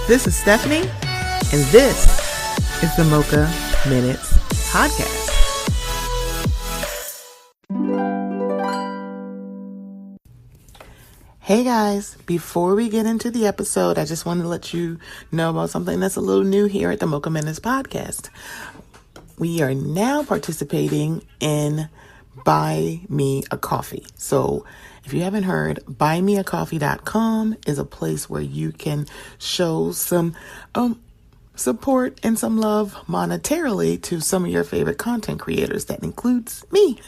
This is Stephanie, and this is the Mocha Minutes podcast. Hey guys, before we get into the episode, I just want to let you know about something that's a little new here at the Mocha Minutes podcast. We are now participating in Buy Me a Coffee. So if you haven't heard, buymeacoffee.com is a place where you can show some support and some love monetarily to some of your favorite content creators. That includes me.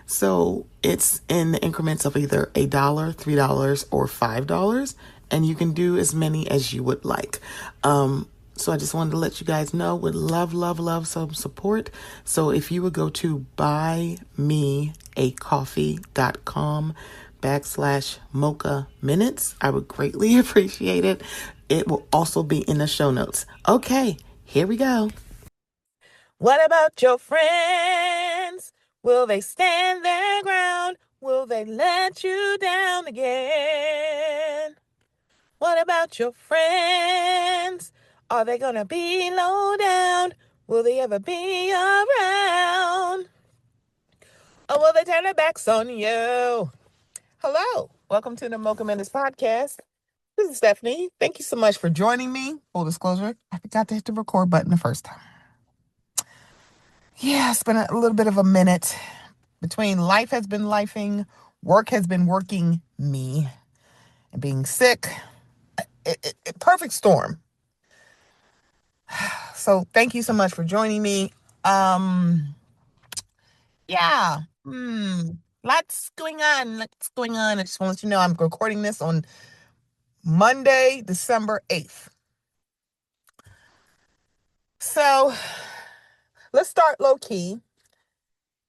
So it's in the increments of either $1, $3, or $5, and you can do as many as you would like. So I just wanted to let you guys know, would love some support. So if you would go to buymeacoffee.com/Mocha Minutes, I would greatly appreciate it. It will also be in the show notes. Okay, here we go. What about your friends? Will they stand their ground? Will they let you down again? What about your friends? Are they gonna be low down? Will they ever be around? Or will they turn their backs on you? Hello, welcome to the Mocha Minutes podcast. This is Stephanie. Thank you so much for joining me. Full disclosure, I forgot to hit the record button the first time. Yeah, it's been a little bit of a minute. Between life has been lifing, work has been working me, and being sick. Perfect storm. So thank you so much for joining me. Lots going on. I just want to let you know I'm recording this on Monday, December 8th. So let's start low key.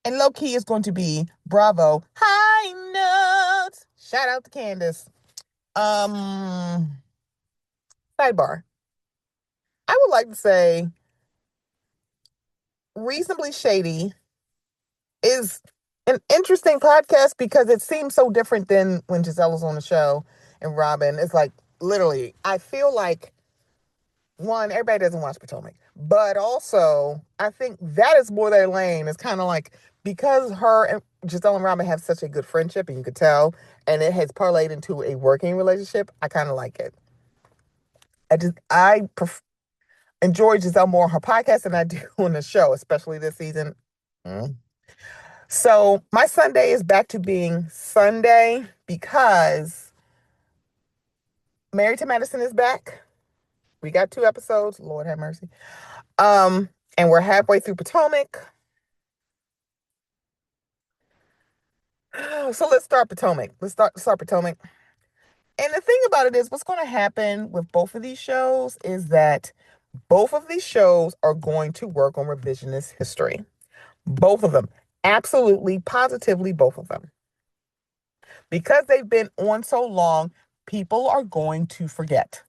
And low key is going to be Bravo High Notes. Shout out to Candace. Sidebar. I would like to say Reasonably Shady is an interesting podcast because it seems so different than when Giselle was on the show and Robin. It's like, literally, I feel like, one, everybody doesn't watch Potomac, but also I think that is more their lane. It's kind of like, because her and Giselle and Robin have such a good friendship, and you could tell, and it has parlayed into a working relationship, I kind of like it. I enjoy Giselle more on her podcast than I do on the show, especially this season. So my Sunday is back to being Sunday because Married to Medicine is back. We got 2 episodes. Lord have mercy. And we're halfway through Potomac. So let's start Potomac. Let's start Potomac. And the thing about it is, what's going to happen with both of these shows is that both of these shows are going to work on revisionist history. Both of them. Absolutely, positively, both of them. Because they've been on so long, people are going to forget.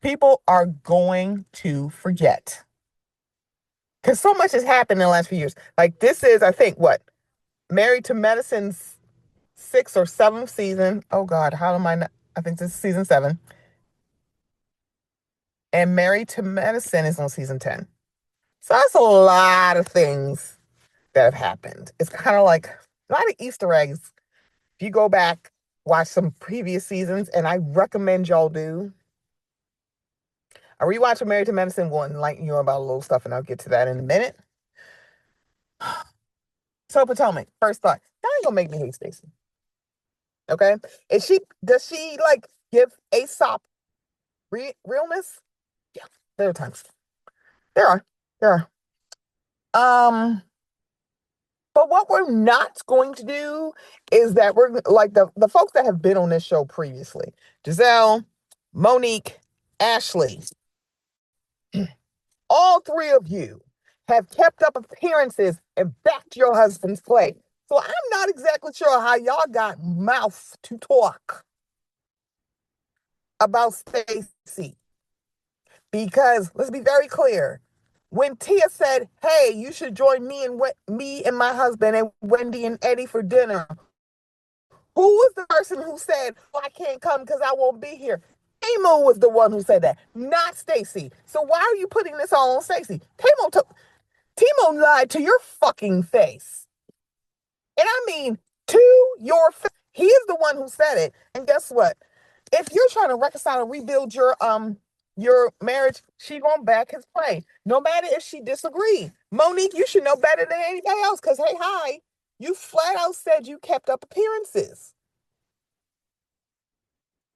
People are going to forget. Because so much has happened in the last few years. Like, this is, I think, Married to Medicine's 6th or 7th season. Oh, God, how am I not? I think this is season 7. And Married to Medicine is on season 10. So that's a lot of things that have happened. It's kind of like a lot of Easter eggs. If you go back, watch some previous seasons, and I recommend y'all do. I rewatched Married to Medicine, will enlighten you about a little stuff, and I'll get to that in a minute. So Potomac, first thought, that ain't gonna make me hate Stacey. Okay? Does she like give Aesop realness? Yeah, there are times. There are. But what we're not going to do is that we're like the folks that have been on this show previously. Giselle, Monique, Ashley. All 3 of you have kept up appearances and backed your husband's play. So I'm not exactly sure how y'all got mouth to talk about Stacey. Because let's be very clear. When Tia said, hey, you should join me and my husband and Wendy and Eddie for dinner, Who was the person who said, oh, I can't come because I won't be here? Timo was the one who said that, not Stacy. So why are you putting this all on Stacy? Timo lied to your fucking face. And I mean to your face. He is the one who said it. And guess what? If you're trying to reconcile and rebuild your marriage, she gonna back his play. No matter if she disagreed. Monique, you should know better than anybody else because hey, hi, you flat out said you kept up appearances.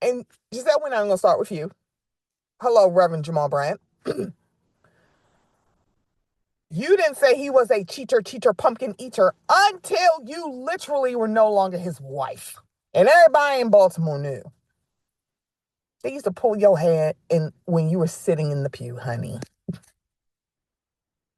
And Giselle, we're not gonna start with you. Hello, Reverend Jamal Bryant. You didn't say he was a cheater, pumpkin eater until you literally were no longer his wife. And everybody in Baltimore knew. They used to pull your hair in when you were sitting in the pew, honey.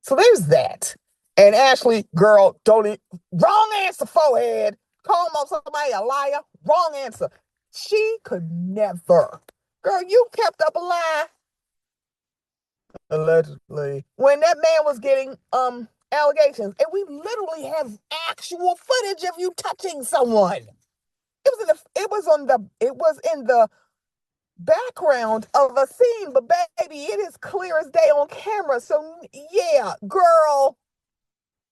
So there's that. And Ashley, girl, wrong answer, forehead. Call him somebody a liar. Wrong answer. She could never. Girl, you kept up a lie. Allegedly. When that man was getting allegations, and we literally have actual footage of you touching someone. It was in the background of a scene, but baby, it is clear as day on camera. So yeah, girl,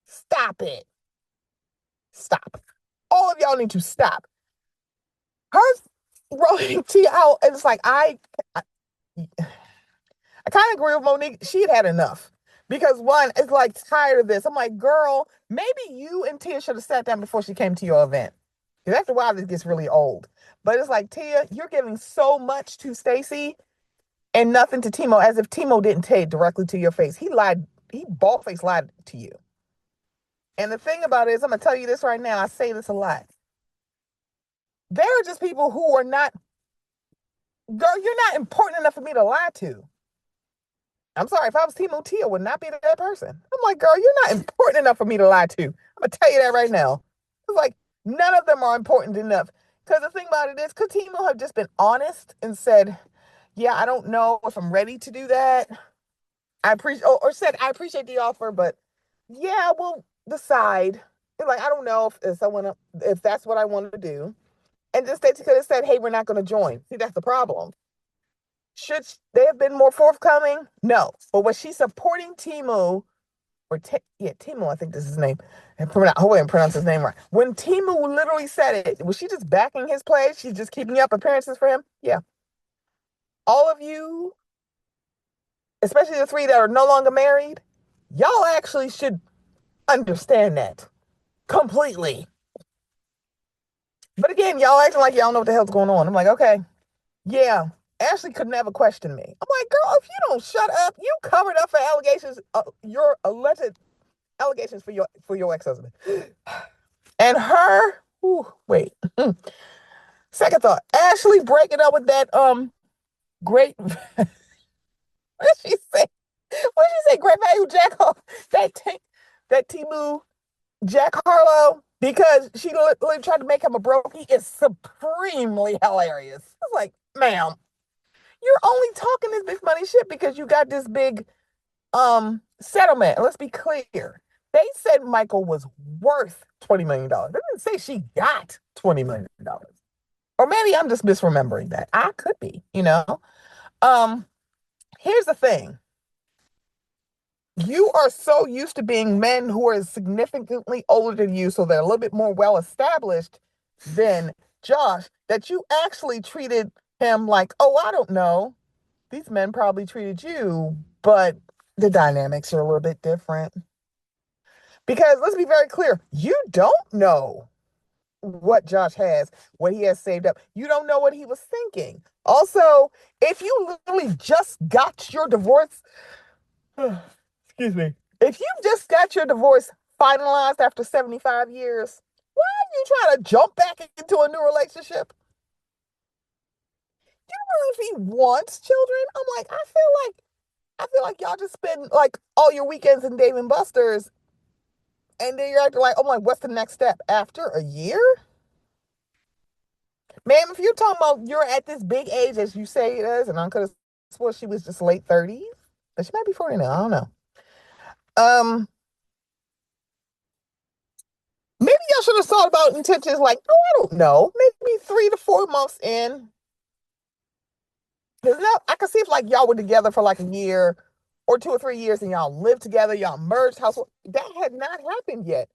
stop it. Stop. All of y'all need to stop. Her rolling tea out, and it's like I kind of agree with Monique. She had enough. Because one, it's like tired of this. I'm like, girl, maybe you and Tia should have sat down before she came to your event. Because after a while, this gets really old. But it's like, Tia, you're giving so much to Stacy and nothing to Timo, as if Timo didn't tell it directly to your face. He lied. He bald-faced lied to you. And the thing about it is, I'm going to tell you this right now. I say this a lot. There are just people who are not, girl, you're not important enough for me to lie to. I'm sorry, if I was Timo, Tia would not be that person. I'm like, girl, you're not important enough for me to lie to. I'm going to tell you that right now. It's like, none of them are important enough. Because the thing about it is, could Timo have just been honest and said, yeah, I don't know if I'm ready to do that. I appreciate, or said, I appreciate the offer, but yeah, we'll decide. It's like, I don't know if that's what I want to do. And just Stacey could have said, hey, we're not going to join. See, that's the problem. Should they have been more forthcoming? No. But was she supporting Timo, Timo, I think this is his name. Hopefully I pronounce his name right. When Timo literally said it, was she just backing his play? She's just keeping up appearances for him? Yeah. All of you, especially the three that are no longer married, y'all actually should understand that completely. But again, y'all acting like y'all know what the hell's going on. I'm like, okay, yeah. Ashley could never question me. I'm like, girl, if you don't shut up, you covered up for allegations, your alleged allegations for your ex-husband. And her, wait. Second thought, Ashley breaking up with that great what did she say? What did she say? Great value Jack that Timu Jack Harlow, because she literally tried to make him a brokey, is supremely hilarious. It's like, ma'am, you're only talking this big money shit because you got this big settlement. Let's be clear. They said Michael was worth $20 million. They didn't say she got $20 million. Or maybe I'm just misremembering that. I could be, you know. Here's the thing. You are so used to being men who are significantly older than you, so they're a little bit more well established than Josh, that you actually treated him like, oh, I don't know. These men probably treated you, but the dynamics are a little bit different. Because let's be very clear, you don't know what Josh has, what he has saved up. You don't know what he was thinking. Also, if you literally just got your divorce, excuse me, if you just got your divorce finalized after 75 years, why are you trying to jump back into a new relationship? You know if he wants children? I'm like, I feel like y'all just spend like all your weekends in Dave and Buster's, and then you're acting like, oh my, what's the next step after a year? Ma'am, if you're talking about you're at this big age as you say it is, and I could have sworn she was just late 30s, but she might be 40 now. I don't know. Maybe y'all should have thought about intentions like, oh, I don't know, maybe 3 to 4 months in. Because now I can see if like y'all were together for like a year or 2 or 3 years and y'all lived together, y'all merged household. That had not happened yet.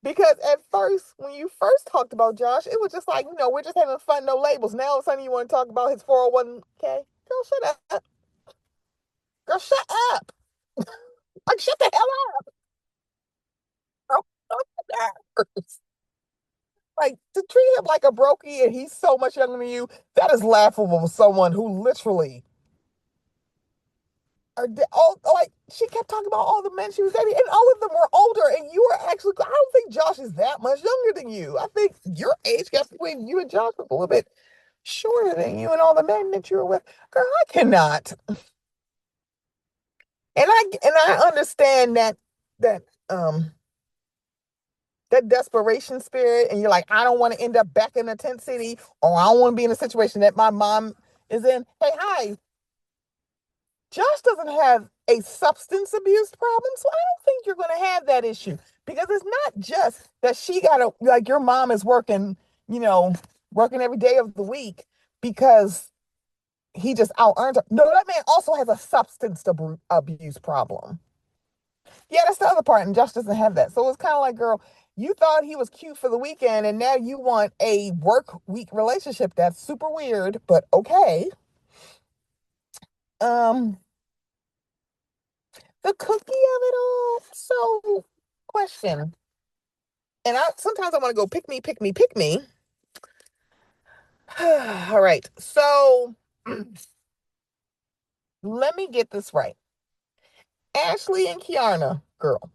Because at first, when you first talked about Josh, it was just like, we're just having fun, no labels. Now all of a sudden you want to talk about his 401k. Girl, shut up. Girl, shut up. Like, shut the hell up. Girl, shut up. Like, to treat him like a brokey and he's so much younger than you, that is laughable for someone who literally all like she kept talking about all the men she was dating, and all of them were older. And you were actually, I don't think Josh is that much younger than you. I think your age gap between you and Josh was a little bit shorter than you and all the men that you were with. Girl, I cannot. And I understand that um that desperation spirit, and you're like, I don't want to end up back in a tent city, or I don't want to be in a situation that my mom is in. Hey, hi, Josh doesn't have a substance abuse problem, so I don't think you're going to have that issue, because it's not just that she got to, like, your mom is working, working every day of the week because he just out earns her. No, that man also has a substance abuse problem. Yeah, that's the other part, and Josh doesn't have that. So it's kind of like, girl, you thought he was cute for the weekend, and now you want a work week relationship. That's super weird, but okay. Um, the cookie of it all. So, question. And sometimes I want to go pick me, pick me, pick me. All right. So let me get this right. Ashley and Kiana, girl,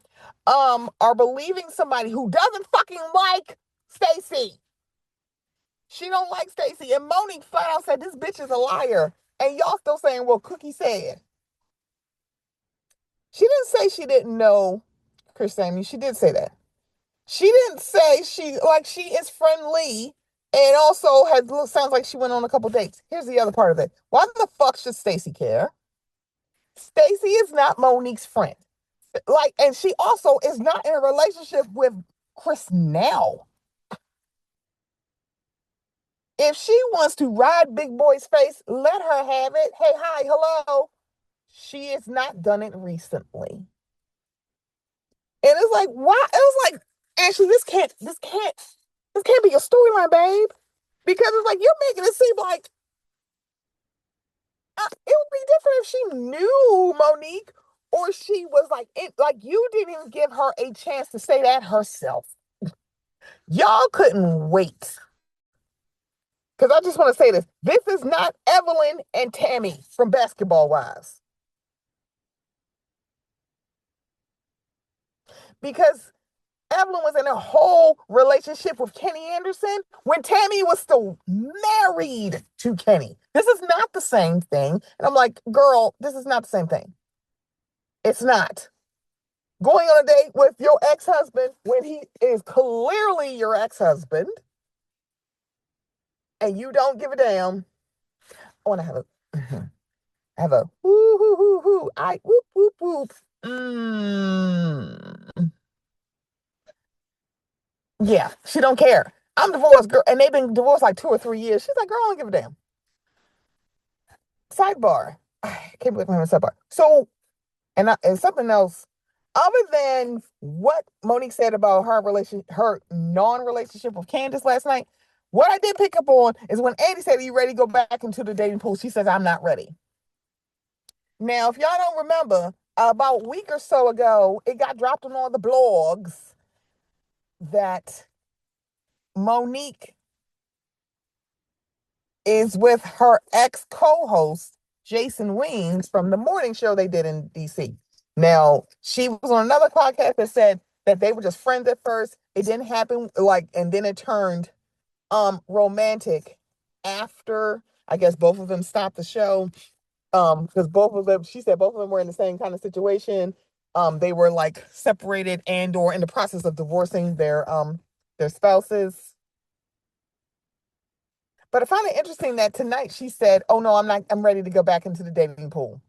are believing somebody who doesn't fucking like Stacy. She don't like Stacy. And Monique flat out said this bitch is a liar. And y'all still saying, well, Cookie said. She didn't say she didn't know Chris Sammy. She did say that. She didn't say she is friendly, and also sounds like she went on a couple dates. Here's the other part of it. Why the fuck should Stacy care? Stacy is not Monique's friend. Like, and she also is not in a relationship with Chris now. If she wants to ride Big Boy's face, let her have it. Hey, hi, hello. She has not done it recently. And it's like, why? It was like, Ashley, this can't be a storyline, babe. Because it's like, you're making it seem like it would be different if she knew Monique, or she was like, like, you didn't even give her a chance to say that herself. Y'all couldn't wait. Because I just want to say this. This is not Evelyn and Tammy from Basketball Wives. Because Evelyn was in a whole relationship with Kenny Anderson when Tammy was still married to Kenny. This is not the same thing. And I'm like, girl, this is not the same thing. It's not. Going on a date with your ex-husband when he is clearly your ex-husband and you don't give a damn. I want to have a whoo hoo hoo hoo. I whoop whoop whoop. Yeah, she don't care. I'm divorced, girl, and they've been divorced like 2 or 3 years. She's like, girl, I don't give a damn. Sidebar. I can't believe I'm having a sidebar. So, and something else, other than what Monique said about her non-relationship with Candace last night, what I did pick up on is when Andy said, "Are you ready to go back into the dating pool?" She says, "I'm not ready." Now, if y'all don't remember, about a week or so ago, it got dropped on all the blogs that Monique is with her ex co-host, Jason Weems, from the morning show they did in DC. Now, she was on another podcast that said that they were just friends at first. It didn't happen, and then it turned romantic after, I guess, both of them stopped the show. Because both of them, she said both of them were in the same kind of situation. They were like separated and or in the process of divorcing their spouses. But I found it interesting that tonight she said, "Oh no, I'm ready to go back into the dating pool."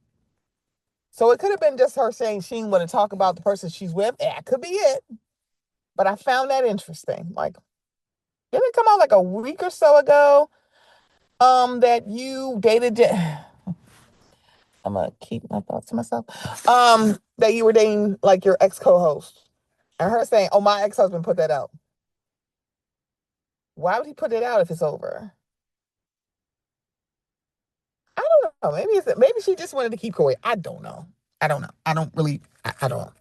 So it could have been just her saying she didn't want to talk about the person she's with. That could be it. But I found that interesting. Like, didn't it come out like a week or so ago? That you dated. I'm gonna keep my thoughts to myself. That you were dating like your ex co-host, and her saying, "Oh, my ex-husband put that out." Why would he put it out if it's over? I don't know. Maybe she just wanted to keep quiet. I don't know. I don't know. I don't really. I don't.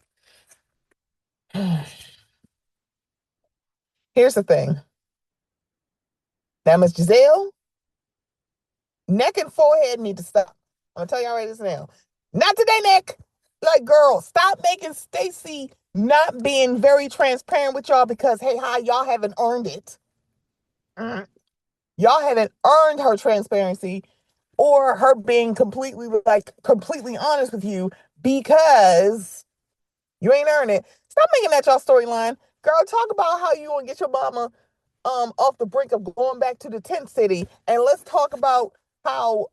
Here's the thing. That Miss Giselle, neck and forehead need to stop. I'm gonna tell y'all right this now. Not today, neck. Like, girl, stop making Stacy not being very transparent with y'all because hey, hi, y'all haven't earned it. Mm. Y'all haven't earned her transparency or her being completely honest with you because you ain't earned it. Stop making that y'all storyline. Girl, talk about how you gonna get your mama off the brink of going back to the tent city. And let's talk about how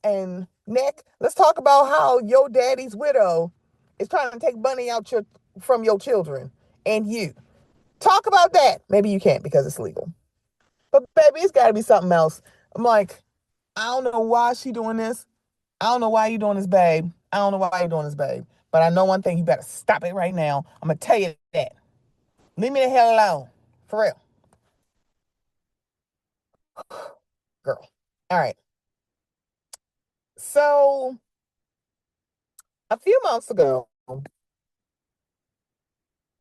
and Nick, let's talk about how your daddy's widow is trying to take money out from your children and you. Talk about that. Maybe you can't because it's legal. But baby, it's gotta be something else. I'm like, I don't know why she doing this. I don't know why you doing this, babe. I don't know why you doing this, babe. But I know one thing, you better stop it right now. I'm gonna tell you that. Leave me the hell alone. For real. Girl. All right. So a few months ago,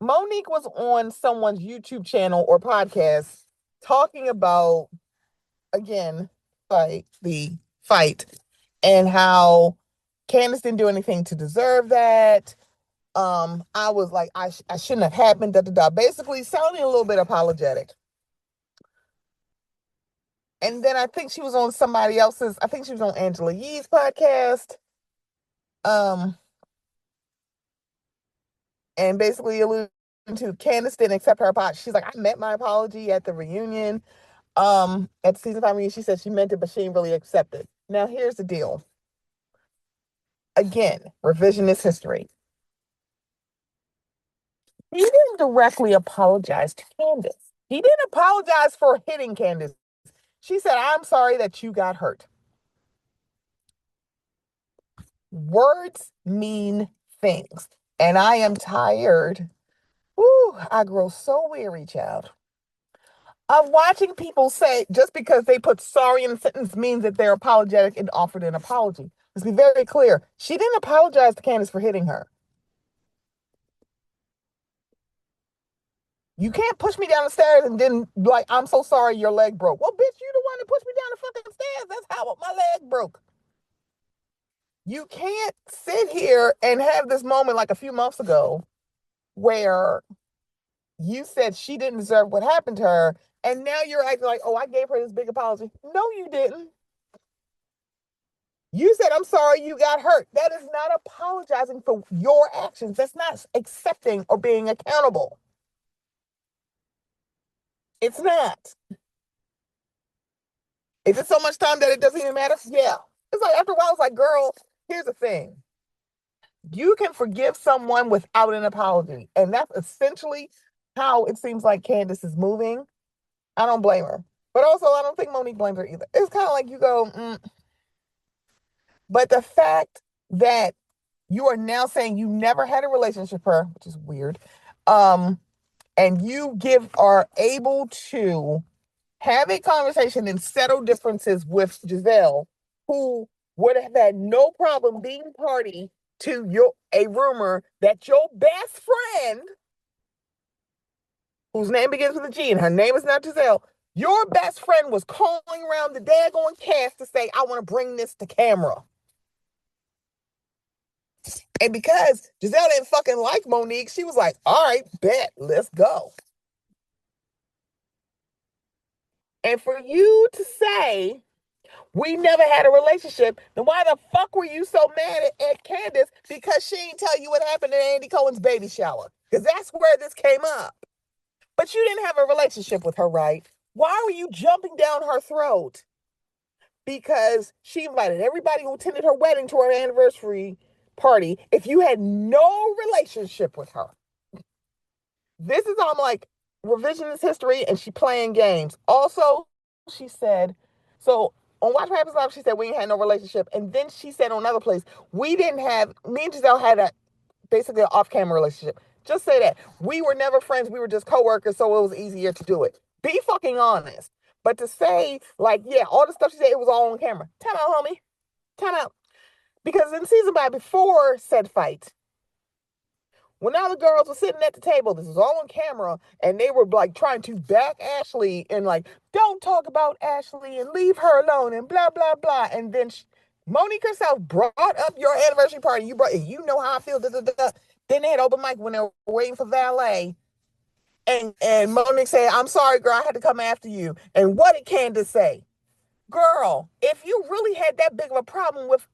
Monique was on someone's YouTube channel or podcast talking about, again, the fight and how Candace didn't do anything to deserve that. I was like, I shouldn't have happened, da da da. Basically, sounding a little bit apologetic. And then I think she was on somebody else's, I think she was on Angela Yee's podcast. And basically alluding to Candace didn't accept her apology. She's like, I meant my apology at the reunion. At the season 5 reunion, she said she meant it, but she didn't really accept it. Now, here's the deal. Again, revisionist history. He didn't directly apologize to Candace. He didn't apologize for hitting Candace. She said, I'm sorry that you got hurt. Words mean things. And I am tired. Ooh, I grow so weary, child, of watching people say just because they put sorry in a sentence means that they're apologetic and offered an apology. Let's be very clear. She didn't apologize to Candace for hitting her. You can't push me down the stairs and then like, I'm so sorry your leg broke. Well, bitch, you the one that pushed me down the fucking stairs. That's how my leg broke. You can't sit here and have this moment like a few months ago where you said she didn't deserve what happened to her, and now you're acting like, oh, I gave her this big apology. No, you didn't. You said, I'm sorry you got hurt. That is not apologizing for your actions. That's not accepting or being accountable. It's not. Is it so much time that it doesn't even matter? Yeah. It's like after a while, it's like, girl, here's the thing. You can forgive someone without an apology. And that's essentially how it seems like Candace is moving. I don't blame her. But also, I don't think Monique blames her either. It's kind of like you go, But the fact that you are now saying you never had a relationship with her, which is weird, and you are able to have a conversation and settle differences with Giselle, who would have had no problem being party to a rumor that your best friend, whose name begins with a G and her name is not Giselle, your best friend was calling around the daggone cast to say, I want to bring this to camera. And because Giselle didn't fucking like Monique, she was like, all right, bet, let's go. And for you to say, we never had a relationship, then why the fuck were you so mad at Candace because she didn't tell you what happened at Andy Cohen's baby shower? Because that's where this came up. But you didn't have a relationship with her, right? Why were you jumping down her throat? Because she invited everybody who attended her wedding to her anniversary party if you had no relationship with her. This is I'm like revisionist history, and she playing games. Also, she said, so on Watch What Happens Live, she said we ain't had no relationship, and then she said on another place we didn't have. Me and Giselle had a basically an off-camera relationship. Just say that we were never friends. We were just coworkers, so it was easier to do it. Be fucking honest. But to say like, yeah, all the stuff she said, it was all on camera. Time out, homie. Time out. Because in season by before said fight, when all the girls were sitting at the table, this was all on camera, and they were like trying to back Ashley and like, don't talk about Ashley and leave her alone and blah blah blah. And then Monique herself brought up your anniversary party. You know how I feel. Da, da, da, da. Then they had open mic when they were waiting for valet, and Monique said, "I'm sorry, girl, I had to come after you." And what did Candace say? Girl, if you really had that big of a problem with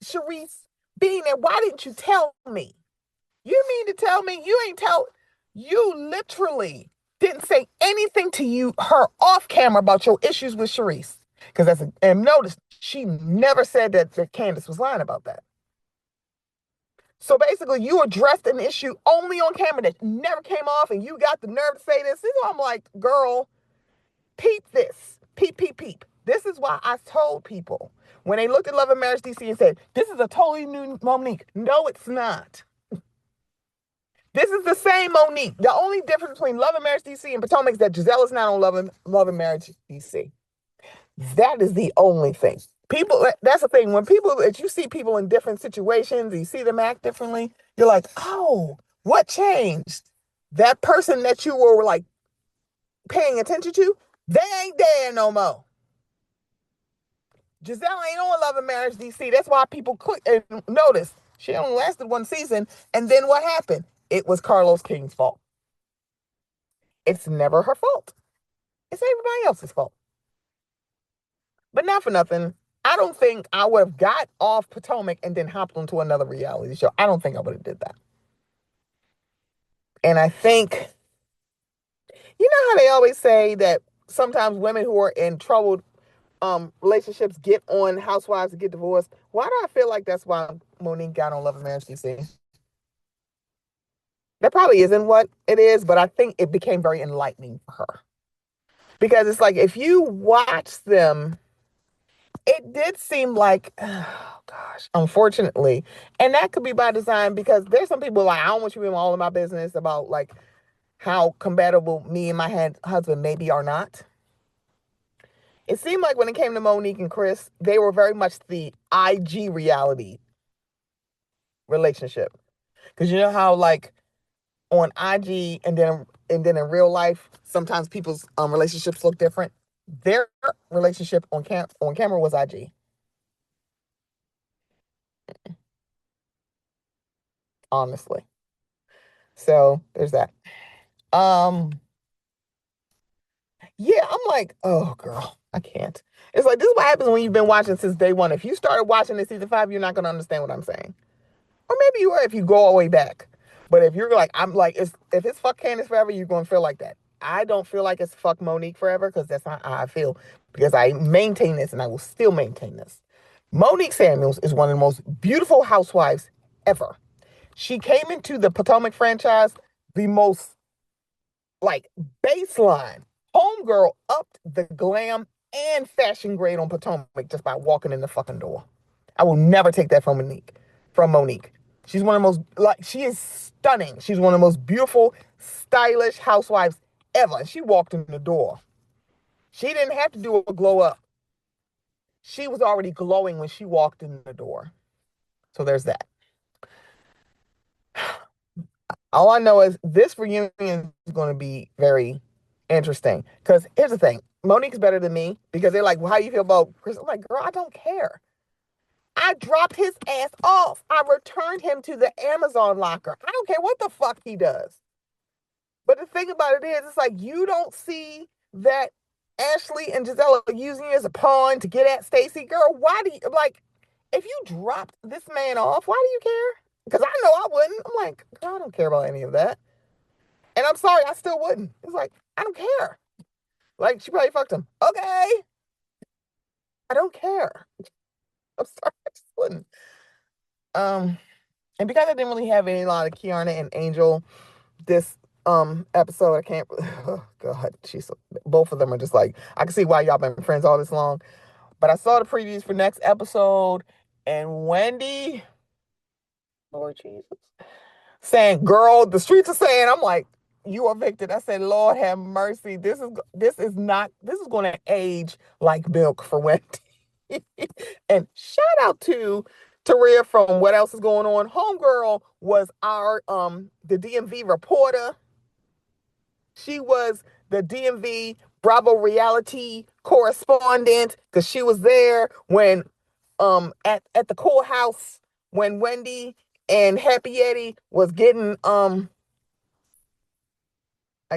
Sharice being there, why didn't you tell me? You mean to tell me you literally didn't say anything to her off camera about your issues with Sharice? Because and notice she never said that Candace was lying about that. So basically, you addressed an issue only on camera that never came off, and you got the nerve to say this. This is why I'm like, girl, peep this. Peep, peep, peep. This is why I told people when they looked at Love and Marriage DC and said, this is a totally new Monique. No, it's not. This is the same Monique. The only difference between Love and Marriage DC and Potomac is that Giselle is not on Love and Marriage DC. That is the only thing. People, that's the thing. When you see people in different situations, you see them act differently, you're like, oh, what changed? That person that you were like paying attention to, they ain't there no more. Giselle ain't on Love and Marriage DC. That's why people click and notice she only lasted one season. And then what happened? It was Carlos King's fault. It's never her fault. It's everybody else's fault. But not for nothing. I don't think I would have got off Potomac and then hopped onto another reality show. I don't think I would have did that. And I think, you know how they always say that sometimes women who are in troubled relationships get on Housewives to get divorced. Why do I feel like that's why Monique got on Love and Marriage DC? That probably isn't what it is, but I think it became very enlightening for her. Because it's like, if you watch them, it did seem like, oh gosh, unfortunately, and that could be by design, because there's some people like, I don't want you in all of my business about like how compatible me and my husband maybe are not. It seemed like when it came to Monique and Chris, they were very much the IG reality relationship. Because you know how like on IG and then in real life, sometimes people's relationships look different. Their relationship on camera was IG. Honestly. So there's that. Um, yeah, I'm like, oh girl, I can't. It's like this is what happens when you've been watching since day one. If you started watching in season 5, you're not gonna understand what I'm saying. Or maybe you are if you go all the way back. But if you're like, I'm like, if it's fuck Candace forever, you're gonna feel like that. I don't feel like it's fuck Monique forever because that's not how I feel. Because I maintain this and I will still maintain this. Monique Samuels is one of the most beautiful housewives ever. She came into the Potomac franchise the most like baseline. Homegirl upped the glam and fashion grade on Potomac just by walking in the fucking door. I will never take that from Monique. From Monique. She's one of the most, like, she is stunning. She's one of the most beautiful, stylish housewives ever. And she walked in the door. She didn't have to do a glow up. She was already glowing when she walked in the door. So there's that. All I know is this reunion is going to be very interesting. Because here's the thing. Monique's better than me because they're like, well, how do you feel about Chris? I'm like, girl, I don't care. I dropped his ass off. I returned him to the Amazon locker. I don't care what the fuck he does. But the thing about it is, it's like you don't see that Ashley and Giselle are using you as a pawn to get at Stacey. Girl, why do you, like, if you dropped this man off, why do you care? Because I know I wouldn't. I'm like, girl, I don't care about any of that. And I'm sorry, I still wouldn't. It's like, I don't care. Like, she probably fucked him. Okay. I don't care. I'm sorry, I just wouldn't. Um, and because I didn't really have any lot of Kiana and Angel this episode. I can't. Oh God, both of them are just like I can see why y'all been friends all this long. But I saw the previews for next episode, and Wendy, Lord Jesus, saying, "Girl, the streets are saying." I'm like, "You are evicted." I said, "Lord have mercy. This is not. This is going to age like milk for Wendy." And shout out to Taria from What Else Is Going On. Homegirl was our the DMV reporter. She was the DMV Bravo reality correspondent because she was there when at the courthouse when Wendy and Happy Eddie was getting I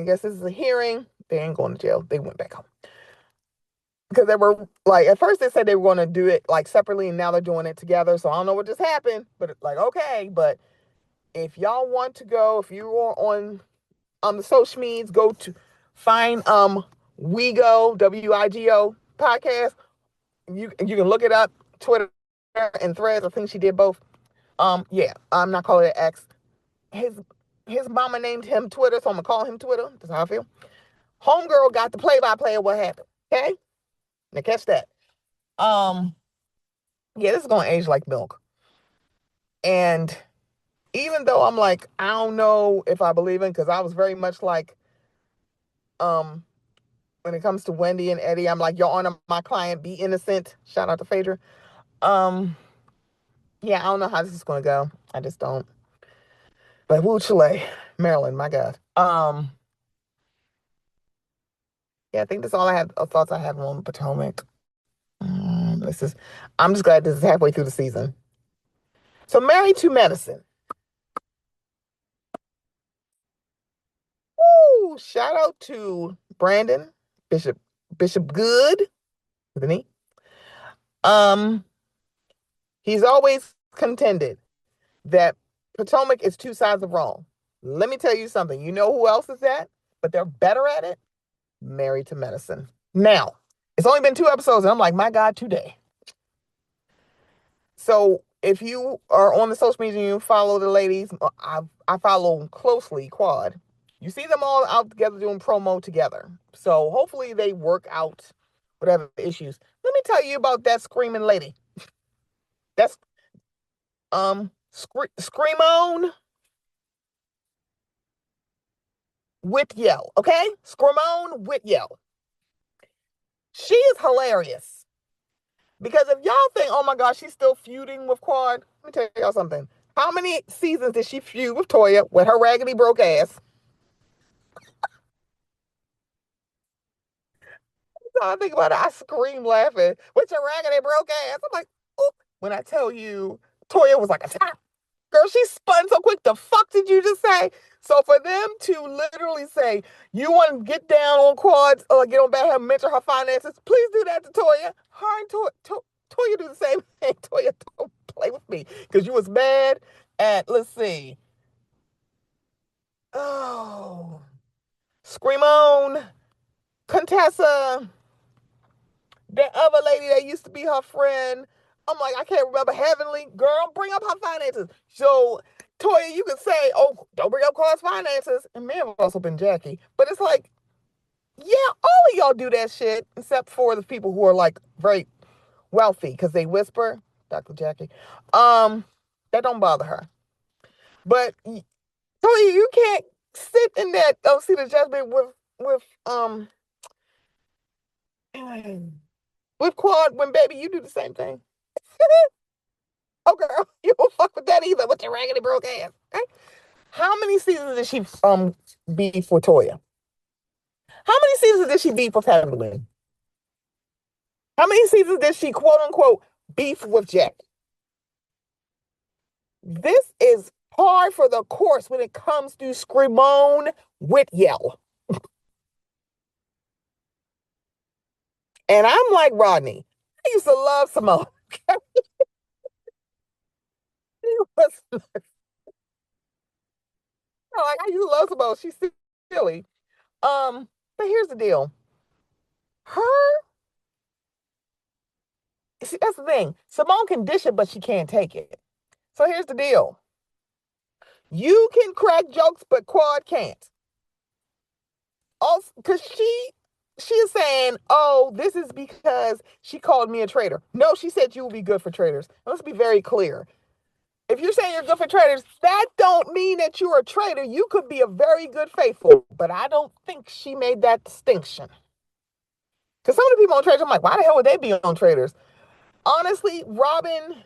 guess this is a hearing. They ain't going to jail. They went back home. Because they were like at first they said they were going to do it like separately and now they're doing it together. So I don't know what just happened, but like okay, but if y'all want to go, if you are on the social medias, go to find Wigo WIGO podcast. You can look it up, Twitter and Threads. I think she did both. Yeah, I'm not calling it X. His his mama named him Twitter, so I'm gonna call him Twitter. That's how I feel. Homegirl got the play by play of what happened. Okay, now catch that. Um, yeah, this is gonna age like milk. And even though I'm like, I don't know if I believe in, because I was very much like, um, when it comes to Wendy and Eddie, I'm like, Your Honor, my client be innocent. Shout out to Phaedra. Um, yeah, I don't know how this is gonna go. I just don't. But woo Chile, Maryland, my God. Yeah, I think that's all I have thoughts I have on Potomac. This is I'm just glad this is halfway through the season. So Married to Medicine. Woo! Shout out to Brandon, Bishop Good, isn't he? Um, he's always contended that Potomac is two sides of wrong. Let me tell you something. You know who else is that? But they're better at it? Married to Medicine. Now, it's only been 2 episodes, and I'm like, my God, today. So if you are on the social media and you follow the ladies, I follow closely Quad. You see them all out together doing promo together. So hopefully they work out whatever issues. Let me tell you about that screaming lady. That's scream on with yell. Okay, scream on with yell. She is hilarious because if y'all think, oh my gosh, she's still feuding with Quad, let me tell y'all something. How many seasons did she feud with Toya with her raggedy broke ass? So I think about it, I scream laughing with your raggedy broke ass. I'm like, oop. When I tell you, Toya was like a top. Girl, she spun so quick. The fuck did you just say? So for them to literally say, you want to get down on Quads or get on back her, mentor her finances, please do that to Toya. Her and Toya do the same thing. Toya, don't play with me. Because you was mad at, let's see. Oh, Scream On, Contessa, that other lady that used to be her friend. I'm like, I can't remember. Heavenly girl, bring up her finances. So, Toya, you could say, oh, don't bring up Carl's finances. And may have also been Jackie. But it's like, yeah, all of y'all do that shit, except for the people who are like very wealthy because they whisper, Dr. Jackie. That don't bother her. But Toya, you can't sit in that seat of judgment with with Quad when baby you do the same thing. Oh, girl, you don't fuck with that either with your raggedy broke ass. Okay? How many seasons did she beat for Toya? How many seasons did she beat for Pamela? How many seasons did she quote unquote beef with Jack? This is par for the course when it comes to Screamone with yell. And I'm like Rodney. I used to love Simone. Like I used to love Simone. She's silly. But here's the deal. Her See, that's the thing. Simone can dish it, but she can't take it. So here's the deal. You can crack jokes, but Quad can't. Also, because she is saying, oh, this is because she called me a traitor. No, she said you will be good for traitors. Let's be very clear. If you're saying you're good for traitors, that don't mean that you're a traitor. You could be a very good faithful, but I don't think she made that distinction. Because some of the people on traitors, I'm like, why the hell would they be on traitors? Honestly, Robin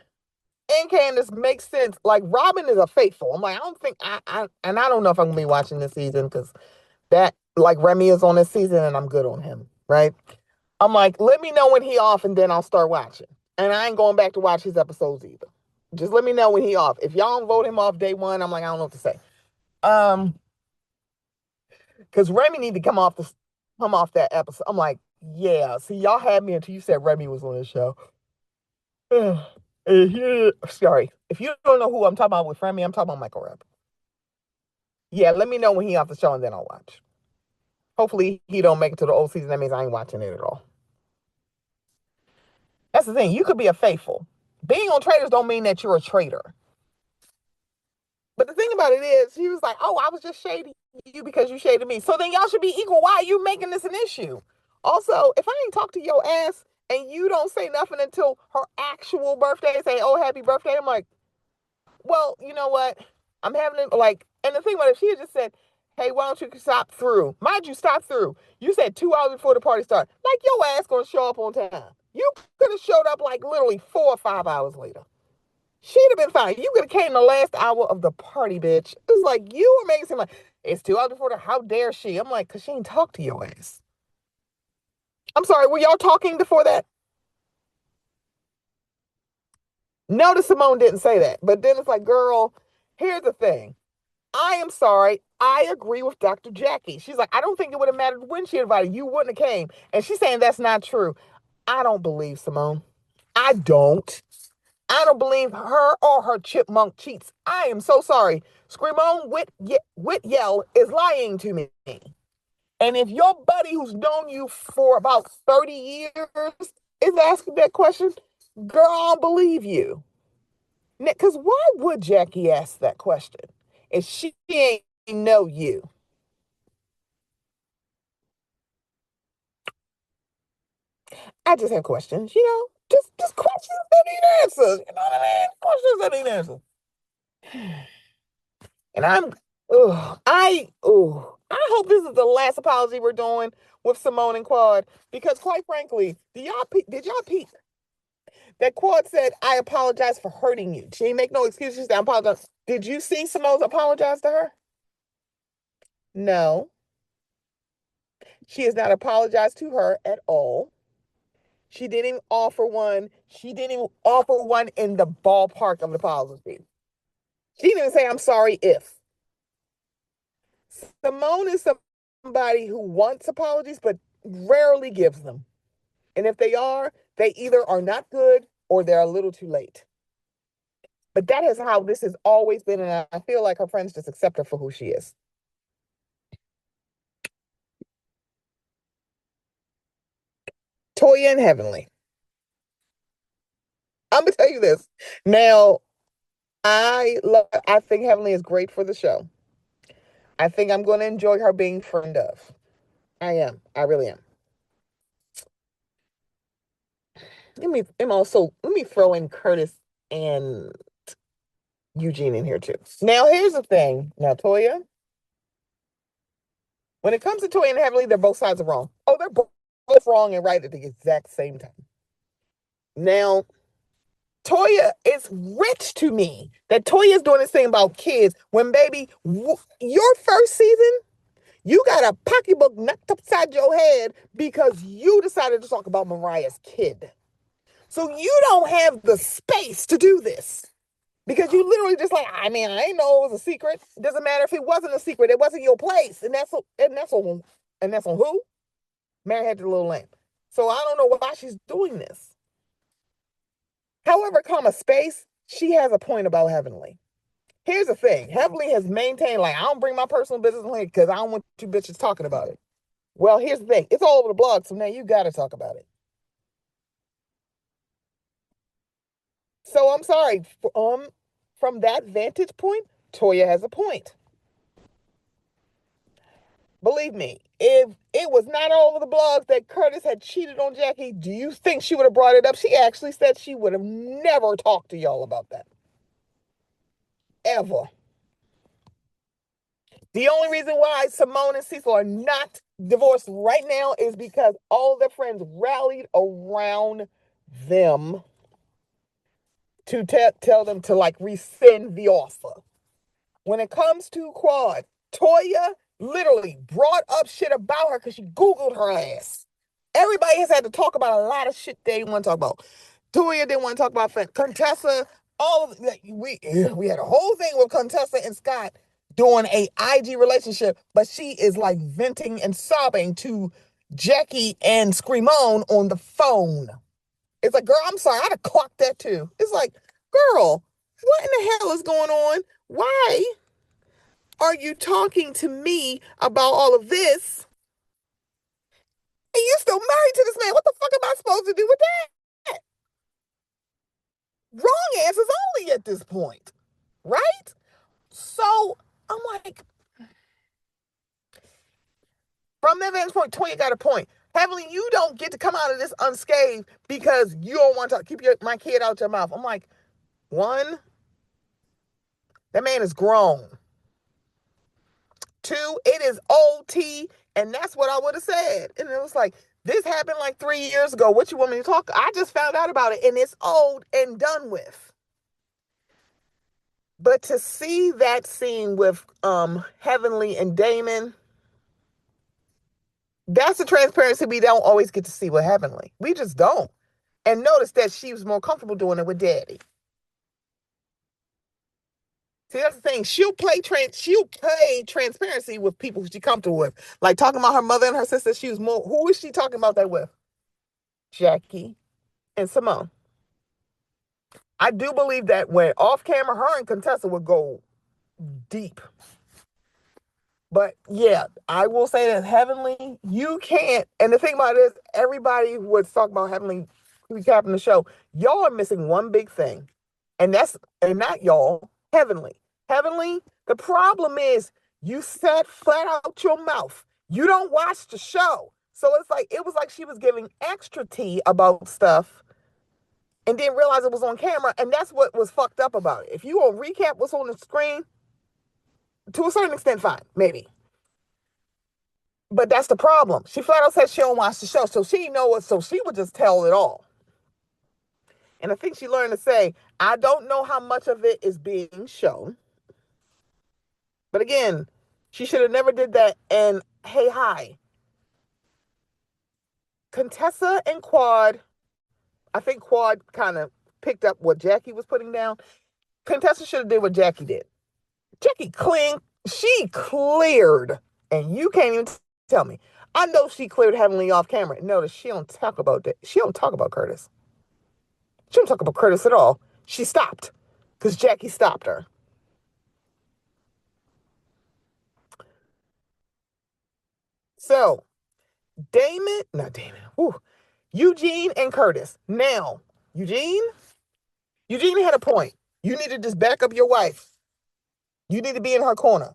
and Candace makes sense. Like Robin is a faithful. I'm like, I don't think and I don't know if I'm gonna be watching this season because that like Remy is on this season and I'm good on him, right? I'm like, let me know when he off and then I'll start watching. And I ain't going back to watch his episodes either. Just let me know when he off. If y'all don't vote him off day one, I'm like, I don't know what to say. Because Remy need to come off that episode. I'm like, yeah. See, y'all had me until you said Remy was on the show. Sorry. If you don't know who I'm talking about with Remy, I'm talking about Michael Rep. Yeah, let me know when he off the show and then I'll watch. Hopefully he don't make it to the old season. That means I ain't watching it at all. That's the thing. You could be a faithful. Being on traitors don't mean that you're a traitor. But the thing about it is, he was like, oh, I was just shading you because you shaded me. So then y'all should be equal. Why are you making this an issue? Also, if I ain't talk to your ass and you don't say nothing until her actual birthday, say, oh, happy birthday, I'm like, well, you know what? I'm having it like, and the thing about it, she had just said, hey, why don't you stop through? Mind you, stop through. You said 2 hours before the party started. Like, your ass gonna show up on time. You could have showed up like literally 4 or 5 hours later. She'd have been fine. You could have came the last hour of the party, bitch. It's like, you were making it seem like, it's 2 hours before the, how dare she? I'm like, because she ain't talked to your ass. I'm sorry, were y'all talking before that? No, Simone didn't say that. But then it's like, girl, here's the thing. I am sorry. I agree with Dr. Jackie. She's like, I don't think it would have mattered when she invited you. Wouldn't have came. And she's saying that's not true. I don't believe Simone. I don't. I don't believe her or her chipmunk cheats. I am so sorry. Screamone Whit is lying to me. And if your buddy who's known you for about 30 years is asking that question, girl, I don't believe you. Because why would Jackie ask that question if she ain't know you? I just have questions, just questions that need answers. You know what I mean? Questions that need answers. And I hope this is the last apology we're doing with Simone and Quad because, quite frankly, did y'all peep that Quad said I apologize for hurting you? She didn't make no excuses. She said I apologize. Did you see Simone's apologize to her? No, she has not apologized to her at all. She didn't even offer one. She didn't even offer one in the ballpark of the apology. She didn't even say I'm sorry if. Simone is somebody who wants apologies, but rarely gives them. And if they are, they either are not good or they're a little too late. But that is how this has always been. And I feel like her friends just accept her for who she is. Toya and Heavenly. I'm going to tell you this. Now, I think Heavenly is great for the show. I think I'm going to enjoy her being friend of. I am. I really am. Let me throw in Curtis and Eugene in here too. Now, here's the thing. Now, Toya, when it comes to Toya and Heavenly, they're both sides of wrong. Oh, they're both wrong and right at the exact same time. Now, Toya, it's rich to me that Toya is doing this thing about kids when, baby, your first season, you got a pocketbook knocked upside your head because you decided to talk about Mariah's kid. So you don't have the space to do this. Because you literally just like, I mean, I didn't know it was a secret. It doesn't matter if it wasn't a secret. It wasn't your place. And that's on who? Mary had the little lamp. So I don't know why she's doing this. However, comma space, she has a point about Heavenly. Here's the thing. Heavenly has maintained, like, I don't bring my personal business in here because I don't want you bitches talking about it. Well, here's the thing. It's all over the blog, so now you got to talk about it. So I'm sorry. From that vantage point, Toya has a point. Believe me, if it was not all over the blogs that Curtis had cheated on Jackie, do you think she would have brought it up? She actually said she would have never talked to y'all about that. Ever. The only reason why Simone and Cecil are not divorced right now is because all their friends rallied around them to tell them to like rescind the offer. When it comes to Quad, Toya literally brought up shit about her because she Googled her ass. Everybody has had to talk about a lot of shit they want to talk about. Toya didn't want to talk about Contessa. All of like, we had a whole thing with Contessa and Scott doing a IG relationship, but she is like venting and sobbing to Jackie and Screamone on the phone. It's like, girl, I'm sorry, I'd have clocked that too. It's like, girl, what in the hell is going on? Why are you talking to me about all of this? And you're still married to this man. What the fuck am I supposed to do with that? Wrong answers only at this point, right? So I'm like, from that vantage point, Toya got a point. Heavenly, you don't get to come out of this unscathed because you don't want to keep my kid out your mouth. I'm like, one, that man is grown. Two, it is OT, and that's what I would have said. And it was like, this happened like 3 years ago. What you want me to talk? I just found out about it, and it's old and done with. But to see that scene with Heavenly and Damon, that's the transparency we don't always get to see with Heavenly. We just don't. And notice that she was more comfortable doing it with Daddy. See, that's the thing. She'll play transparency with people she's comfortable with. Like talking about her mother and her sister. She was more. Who is she talking about that with? Jackie and Simone. I do believe that when off camera, her and Contessa would go deep. But yeah, I will say that Heavenly, you can't. And the thing about it is, everybody would talk about Heavenly recapping the show. Y'all are missing one big thing, and not y'all, Heavenly. Heavenly, the problem is you said flat out your mouth. You don't watch the show. So it was like she was giving extra tea about stuff and didn't realize it was on camera. And that's what was fucked up about it. If you will recap what's on the screen, to a certain extent, fine, maybe. But that's the problem. She flat out said she don't watch the show, so she know it, so she would just tell it all. And I think she learned to say, I don't know how much of it is being shown. But again, she should have never did that. And hey, hi. Contessa and Quad, I think Quad kind of picked up what Jackie was putting down. Contessa should have did what Jackie did. Jackie she cleared, and you can't even tell me. I know she cleared Heavenly off camera. Notice she don't talk about that. She don't talk about Curtis. She don't talk about Curtis at all. She stopped because Jackie stopped her. So not Damon. Eugene and Curtis. Now, Eugene had a point. You need to just back up your wife. You need to be in her corner.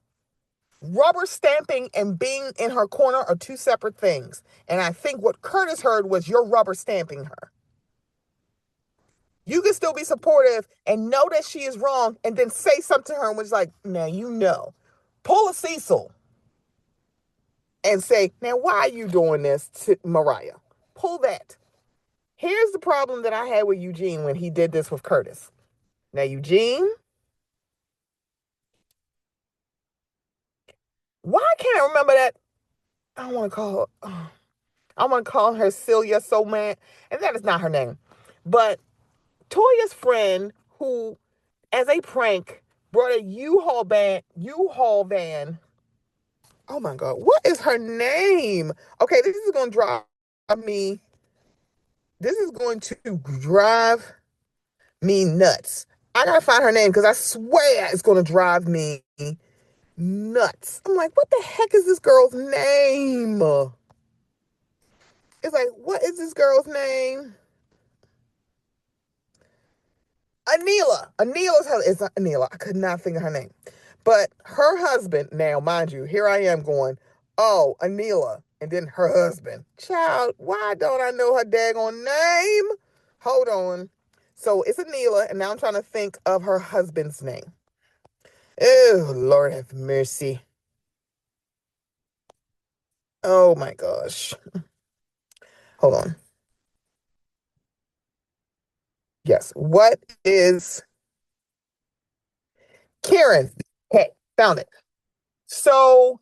Rubber stamping and being in her corner are two separate things. And I think what Curtis heard was you're rubber stamping her. You can still be supportive and know that she is wrong and then say something to her and was like, now you know. Pull a Cecil and say, now why are you doing this to Mariah? Pull that. Here's the problem that I had with Eugene when he did this with Curtis. Now, Eugene, why can't I remember that? I want to call her Celia so mad. And that is not her name. But Toya's friend who, as a prank, brought a U-Haul van. Oh my God, what is her name? Okay, this is going to drive me nuts. I gotta find her name because I swear it's going to drive me nuts. I'm like, what the heck is this girl's name? It's like, what is this girl's name? Anila. It's not Anila. I could not think of her name. But her husband, now, mind you, here I am going, Oh, Anila. And then her husband. Child, why don't I know her daggone name? Hold on. So it's Anila, and now I'm trying to think of her husband's name. Oh, Lord have mercy. Oh my gosh. Hold on. Yes. What is Karen? Hey, found it. So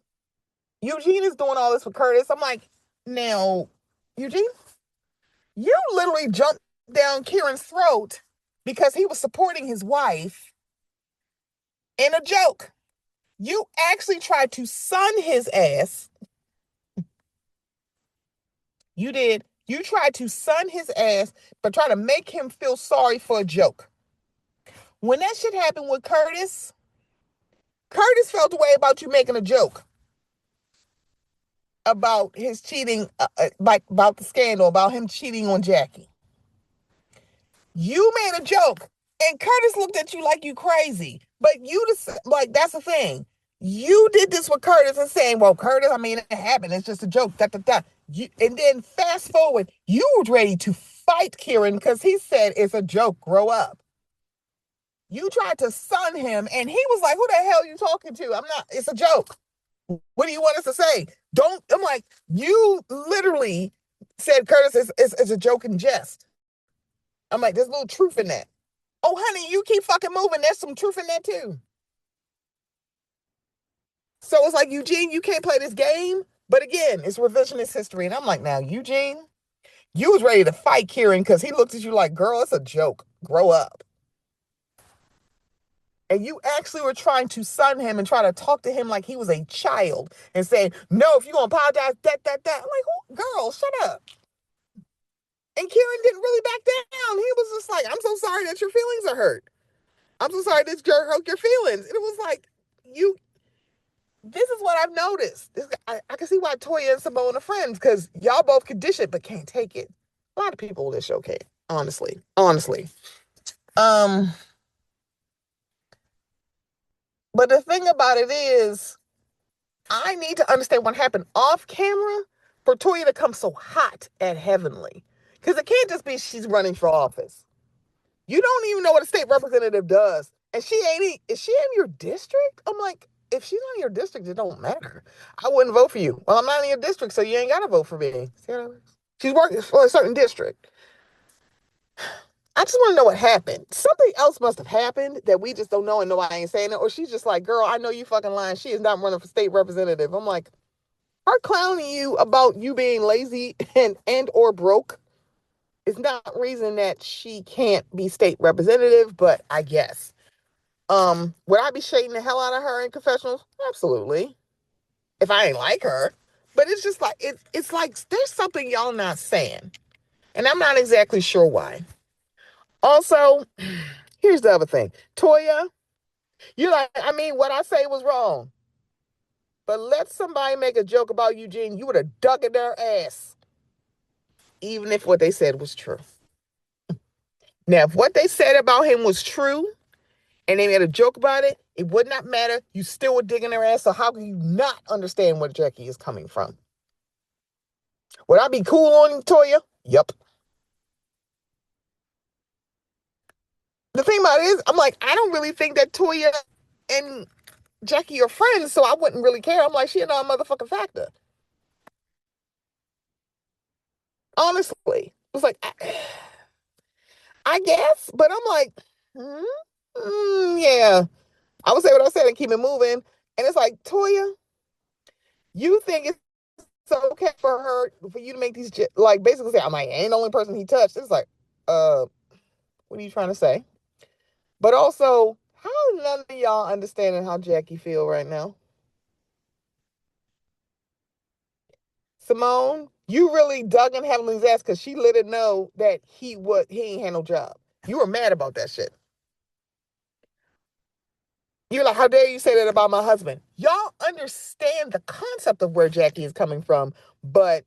Eugene is doing all this for Curtis. I'm like, now, Eugene, you literally jumped down Kieran's throat because he was supporting his wife in a joke. You actually tried to sun his ass. You did. You tried to sun his ass, but try to make him feel sorry for a joke. When that shit happened with Curtis, Curtis felt the way about you making a joke about his cheating, like about the scandal, about him cheating on Jackie. You made a joke, and Curtis looked at you like you crazy. But you just like that's the thing. You did this with Curtis and saying, "Well, Curtis, I mean, it happened. It's just a joke." Da da da. And then fast forward, you were ready to fight Kieran because he said it's a joke. Grow up. You tried to sun him, and he was like, "Who the hell are you talking to? I'm not. It's a joke. What do you want us to say? Don't." I'm like, you literally said Curtis is a joke and jest. I'm like, there's a little truth in that. Oh, honey, you keep fucking moving. There's some truth in that too. So it's like, Eugene, you can't play this game. But again, it's revisionist history. And I'm like, now, Eugene, you was ready to fight Kieran because he looked at you like, girl, it's a joke. Grow up. And you actually were trying to son him and try to talk to him like he was a child and say, no, if you're going to apologize, that. I'm like, oh, girl, shut up. And Kieran didn't really back down. He was just like, I'm so sorry that your feelings are hurt. I'm so sorry this jerk hurt your feelings. And it was like, you this is what I've noticed. I can see why Toya and Simone are friends because y'all both can dish it but can't take it. A lot of people on this show can't, honestly. Honestly. Um, but the thing about it is, I need to understand what happened off camera for Toya to come so hot at Heavenly. Because it can't just be she's running for office. You don't even know what a state representative does. And she ain't, is she in your district? I'm like, if she's not in your district, it don't matter. I wouldn't vote for you. Well, I'm not in your district, so you ain't got to vote for me. She's working for a certain district. I just want to know what happened. Something else must have happened that we just don't know and nobody ain't saying it. Or she's just like, girl, I know you fucking lying. She is not running for state representative. I'm like, her clowning you about you being lazy and or broke is not reason that she can't be state representative, but I guess. Would I be shading the hell out of her in confessionals? Absolutely. If I ain't like her. But it's just like it's like there's something y'all not saying. And I'm not exactly sure why. Also, here's the other thing. Toya, you're like, I mean, what I say was wrong. But let somebody make a joke about Eugene, you would have dug in their ass. Even if what they said was true. Now, if what they said about him was true, and they made a joke about it, it would not matter. You still would dig in their ass. So how can you not understand where Jackie is coming from? Would I be cool on Toya? Yep. The thing about it is, I'm like, I don't really think that Toya and Jackie are friends, so I wouldn't really care. I'm like, she not a motherfucking factor. Honestly. It's like, I guess, but I'm like, yeah. I would say what I said and keep it moving. And it's like, Toya, you think it's okay for you to make these like basically say I'm like ain't the only person he touched. It's like, what are you trying to say? But also, how none of y'all understanding how Jackie feel right now? Simone, you really dug in Heavenly's ass because she let it know that he ain't had no job. You were mad about that shit. You're like, how dare you say that about my husband? Y'all understand the concept of where Jackie is coming from, but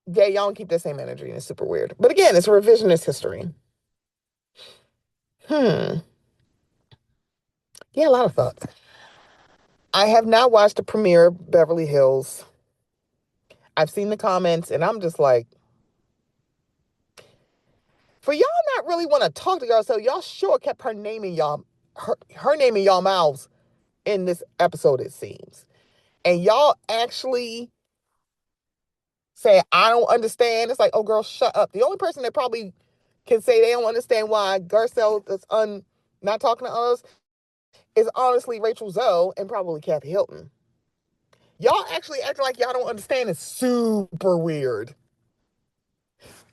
yeah, y'all don't keep the same energy and it's super weird. But again, it's a revisionist history. Hmm. Yeah, a lot of thoughts. I have not watched the premiere of Beverly Hills. I've seen the comments, and I'm just like, for y'all not really want to talk to y'all, so y'all sure kept her name in y'all, her name in y'all mouths in this episode, it seems. And y'all actually say, I don't understand. It's like, oh, girl, shut up. The only person that probably can say they don't understand why Garcelle is not talking to us is honestly Rachel Zoe and probably Kathy Hilton. Y'all actually acting like y'all don't understand is super weird.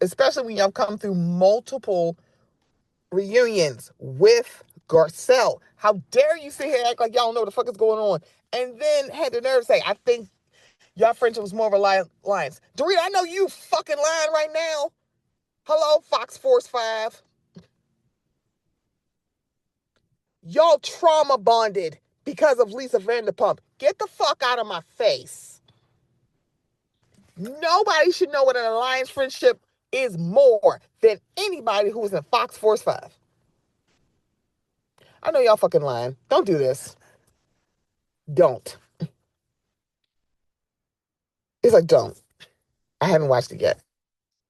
Especially when y'all come through multiple reunions with Garcelle. How dare you sit here and act like y'all don't know what the fuck is going on? And then had the nerve to say, I think y'all friendship was more of a alliance. Dorita, I know you fucking lying right now. Hello, Fox Force 5. Y'all trauma bonded because of Lisa Vanderpump. Get the fuck out of my face. Nobody should know what an alliance friendship is more than anybody who is in Fox Force 5. I know y'all fucking lying. Don't do this. Don't. It's like, don't. I haven't watched it yet.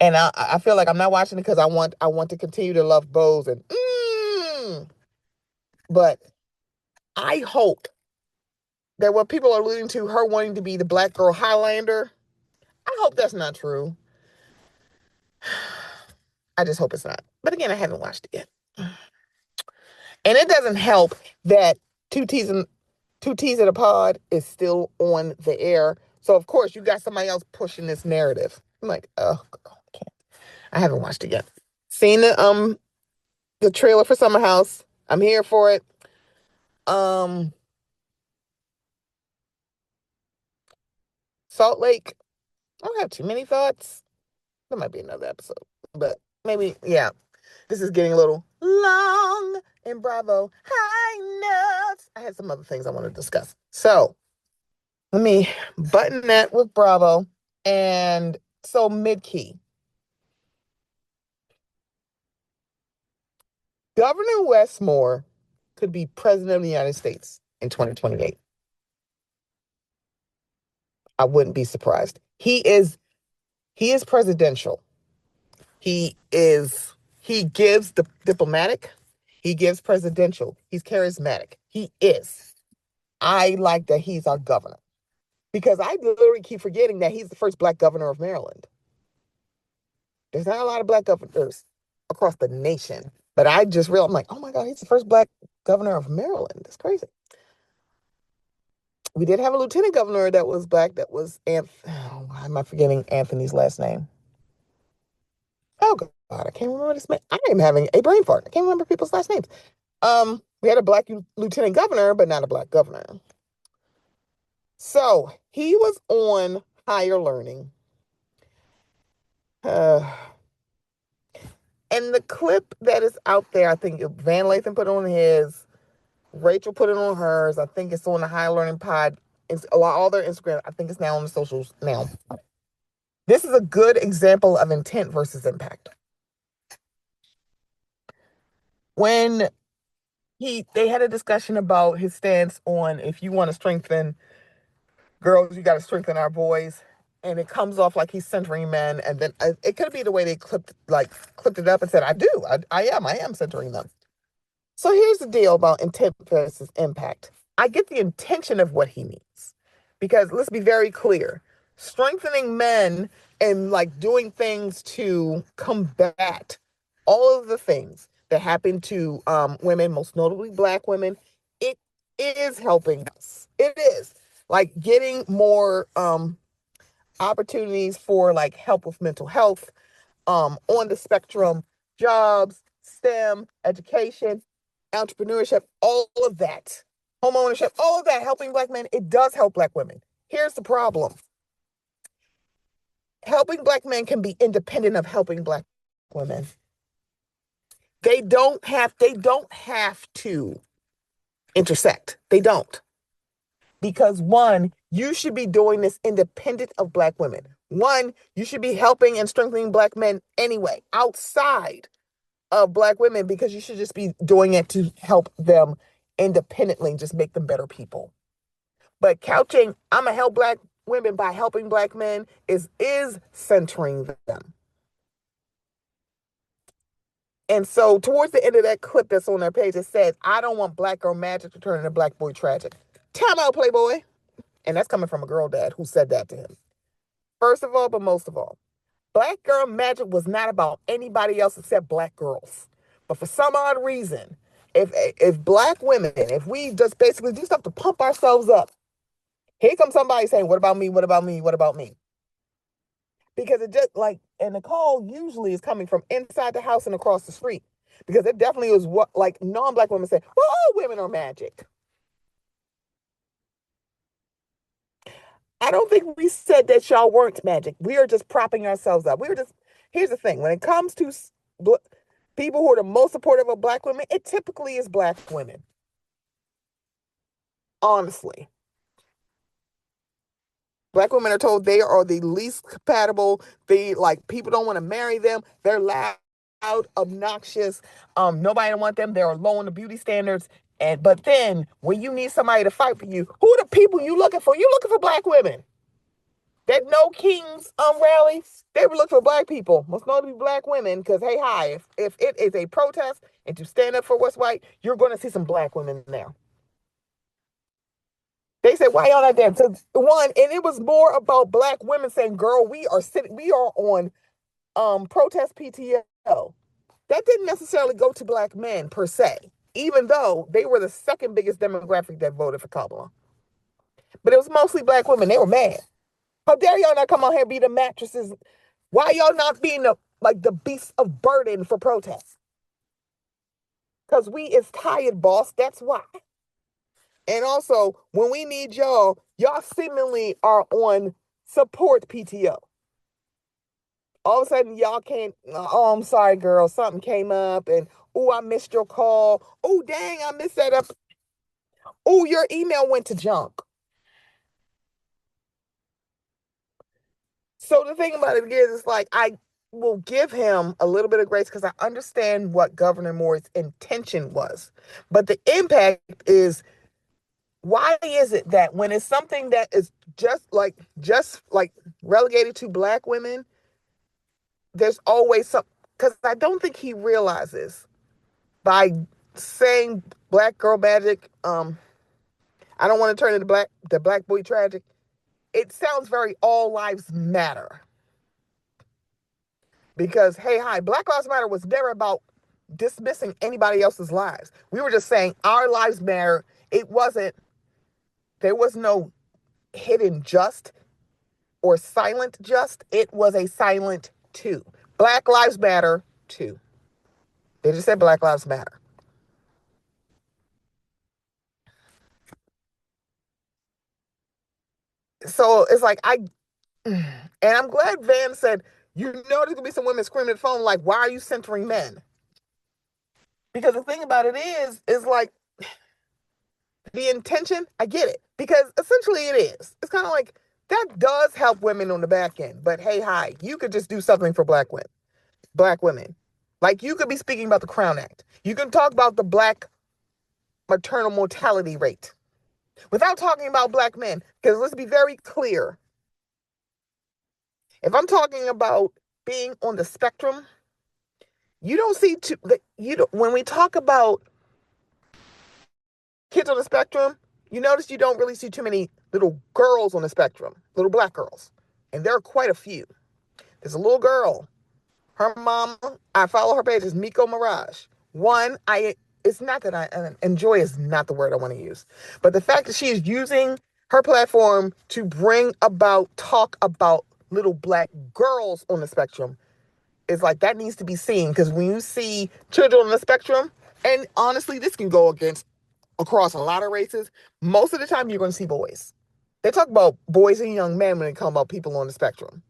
And I feel like I'm not watching it because I want to continue to love Bose and but I hope that what people are alluding to her wanting to be the black girl Highlander, I hope that's not true. I just hope it's not. But again, I haven't watched it yet. And it doesn't help that two T's and two T's in a pod is still on the air. So of course you got somebody else pushing this narrative. I'm like, oh, I haven't watched it yet. Seen the trailer for Summer House. I'm here for it. Salt Lake. I don't have too many thoughts. There might be another episode, but maybe, yeah. This is getting a little long in Bravo. High notes. I had some other things I want to discuss. So let me button that with Bravo. And so mid-key. Governor Wes Moore could be president of the United States in 2028. I wouldn't be surprised. He is presidential. He gives the diplomatic, he gives presidential, he's charismatic. He is. I like that he's our governor because I literally keep forgetting that he's the first black governor of Maryland. There's not a lot of black governors across the nation, but I just realized, I'm like, oh my God, he's the first black governor of Maryland. That's crazy. We did have a lieutenant governor that was black, that was why am I forgetting Anthony's last name? Oh God, I can't remember this man. I am having a brain fart. I can't remember people's last names. We had a black lieutenant governor, but not a black governor. So he was on Higher Learning. And the clip that is out there, I think Van Lathan put on his, Rachel put it on hers. I think it's on the Higher Learning pod. It's all their Instagram. I think it's now on the socials now. This is a good example of intent versus impact. When they had a discussion about his stance on, if you want to strengthen girls, you got to strengthen our boys. And it comes off like he's centering men. And then it could be the way they clipped it up and said, I am centering them. So here's the deal about intent versus impact. I get the intention of what he means, because let's be very clear. Strengthening men and like doing things to combat all of the things that happen to women, most notably black women, it is helping us. It is like getting more opportunities for like help with mental health, on the spectrum, jobs, STEM, education, entrepreneurship, all of that, home ownership, all of that, helping black men. It does help black women. Here's the problem. Helping black men can be independent of helping black women. They don't have to intersect. They don't. Because one, you should be doing this independent of black women. One, you should be helping and strengthening black men anyway, outside of black women, because you should just be doing it to help them independently, just make them better people. But couching, I'm gonna help black women by helping black men is centering them. And so towards the end of that clip that's on their page, it says, I don't want black girl magic to turn into black boy tragic. Time out, Playboy. And that's coming from a girl dad who said that to him. First of all, but most of all, black girl magic was not about anybody else except black girls. But for some odd reason, if black women, if we just basically do stuff to pump ourselves up, here comes somebody saying, what about me? What about me? What about me? Because it just like, and the call usually is coming from inside the house and across the street. Because it definitely is what like non-black women say, well, all women are magic. I don't think we said that y'all weren't magic. We are just propping ourselves up. Here's the thing. When it comes to people who are the most supportive of black women, it typically is black women. Honestly. Black women are told they are the least compatible. People don't want to marry them. They're loud, obnoxious. Nobody don't want them. They're low on the beauty standards. But then when you need somebody to fight for you, who are the people you looking for? You looking for black women. That No Kings rally, they were looking for black people, most notably black women, because hey, hi, if it is a protest and to stand up for what's right, you're going to see some black women there. They said, why y'all not there? So one, and it was more about black women saying, girl, we are on protest PTO. That didn't necessarily go to black men per se, even though they were the second biggest demographic that voted for Kamala. But it was mostly black women. They were mad. How dare y'all not come out here and be the mattresses? Why y'all not being the beasts of burden for protests? Because we is tired, boss. That's why. And also, when we need y'all seemingly are on support PTO. All of a sudden, y'all can't, oh, I'm sorry, girl. Something came up and, oh, I missed your call. Oh, dang, I missed that up. Oh, your email went to junk. So the thing about it is, it's like, I will give him a little bit of grace because I understand what Governor Moore's intention was. But the impact is, why is it that when it's something that is just like relegated to black women, there's always some, because I don't think he realizes by saying black girl magic, I don't want to turn into the black boy tragic. It sounds very all lives matter. Because, hey, hi, Black Lives Matter was never about dismissing anybody else's lives. We were just saying our lives matter. There was no hidden just or silent just. It was a silent too. Black Lives Matter too. They just said Black Lives Matter. So it's like, and I'm glad Van said, there's going to be some women screaming at the phone like, why are you centering men? Because the thing about it is like, the intention, I get it. Because essentially it is. It's kind of like, that does help women on the back end. But hey, hi, you could just do something for black women. Black women. Like, you could be speaking about the Crown Act. You can talk about the black maternal mortality rate without talking about black men. Because let's be very clear. If I'm talking about being on the spectrum, you don't see when we talk about kids on the spectrum, you notice you don't really see too many little girls on the spectrum, little black girls. And there are quite a few. There's a little girl. Her mom, I follow her page, is Miko Mirage. It's not that I enjoy is not the word I want to use. But the fact that she is using her platform to talk about little black girls on the spectrum is like, that needs to be seen. Because when you see children on the spectrum, and honestly, this can go across a lot of races, most of the time you're going to see boys. They talk about boys and young men when they come about people on the spectrum.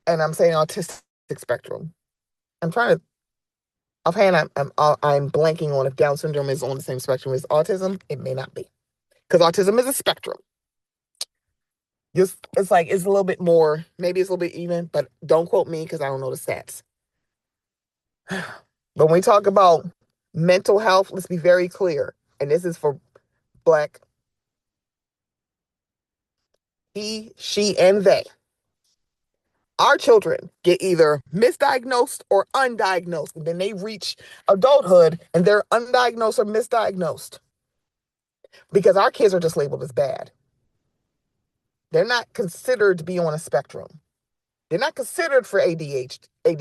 And I'm saying autistic spectrum. I'm trying to offhand. I'm blanking on if Down syndrome is on the same spectrum as autism. It may not be, because autism is a spectrum. It's like, it's a little bit more. Maybe it's a little bit even, but don't quote me because I don't know the stats. But when we talk about mental health, let's be very clear, and this is for black, he, she, and they, our children get either misdiagnosed or undiagnosed. And then they reach adulthood and they're undiagnosed or misdiagnosed because our kids are just labeled as bad. They're not considered to be on a spectrum. They're not considered for ADD or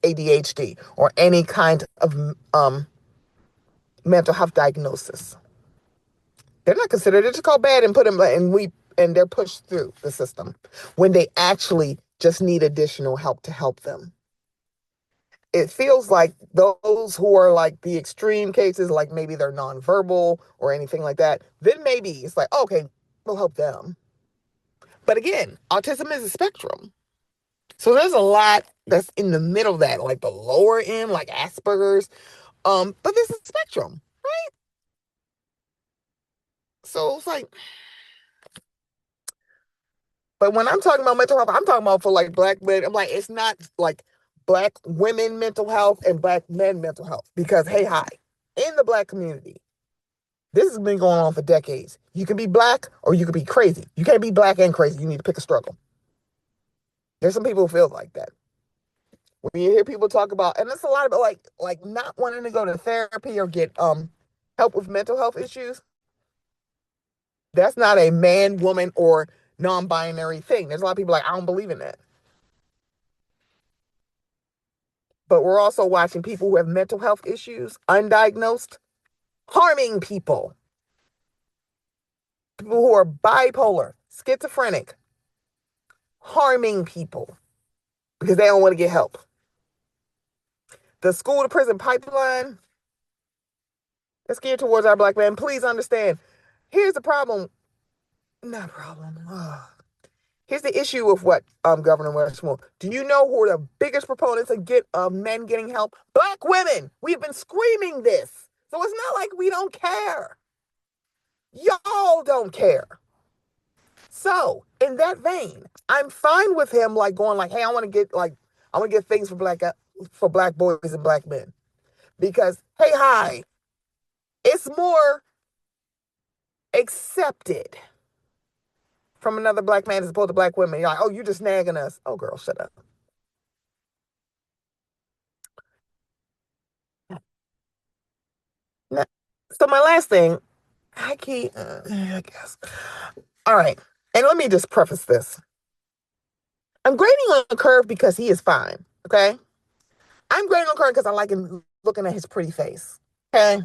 ADHD or any kind of mental health diagnosis. They're not considered. It's called bad and put them and they're pushed through the system when they actually just need additional help to help them. It feels like those who are like the extreme cases, like maybe they're nonverbal or anything like that, then maybe it's like, okay, we'll help them. But again, autism is a spectrum. So there's a lot that's in the middle of that, like the lower end, like Asperger's. But this is a spectrum, right? So it's like, but when I'm talking about mental health, I'm talking about for like black men. I'm like, it's not like black women mental health and black men mental health. Because hey, hi, in the black community, this has been going on for decades. You can be black or you can be crazy. You can't be black and crazy. You need to pick a struggle. There's some people who feel like that. When you hear people talk about, and it's a lot about like not wanting to go to therapy or get help with mental health issues, that's not a man, woman, or non-binary thing. There's a lot of people like, I don't believe in that. But we're also watching people who have mental health issues, undiagnosed, harming people. People who are bipolar, schizophrenic, harming people because they don't want to get help. The school to prison pipeline that's geared towards our black men. Please understand. Here's the problem. Not problem. Here's the issue with what Governor Wes Moore. Do you know who are the biggest proponents of men getting help? Black women. We've been screaming this. So it's not like we don't care. Y'all don't care. So in that vein, I'm fine with him like going like, hey, I want to get things for black boys and black men. Because hey, hi, it's more accepted from another black man as opposed to black women. You're like, oh, you're just nagging us. Oh, girl, shut up. Now, so my last thing, I guess. All right. And let me just preface this. I'm grading on a curve because he is fine. Okay. I'm grading on a curve because I like him looking at his pretty face. Okay.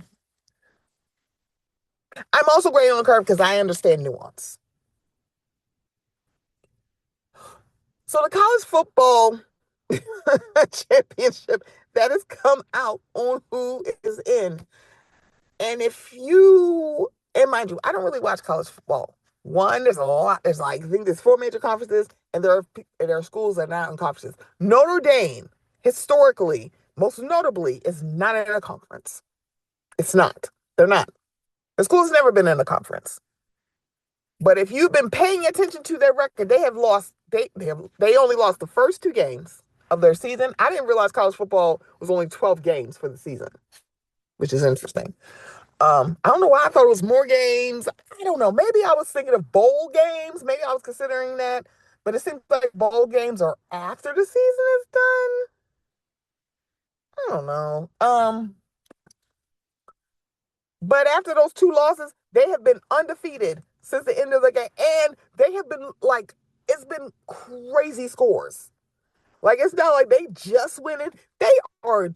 I'm also grading on a curve because I understand nuance. So the college football championship that has come out on who is in. And if you, and mind you, I don't really watch college football. One, there's a lot. There's like, I think there's 4 major conferences, and there are schools that are not in conferences. Notre Dame, historically, most notably, is not in a conference. It's not. They're not. The school's never been in a conference. But if you've been paying attention to their record, they have lost. They only lost the first 2 games of their season. I didn't realize college football was only 12 games for the season, which is interesting. I don't know why I thought it was more games. I don't know. Maybe I was thinking of bowl games. Maybe I was considering that. But it seems like bowl games are after the season is done. I don't know. But after those 2 losses, they have been undefeated since the end of the game. And they have been like, it's been crazy scores. Like, it's not like they just win it. They were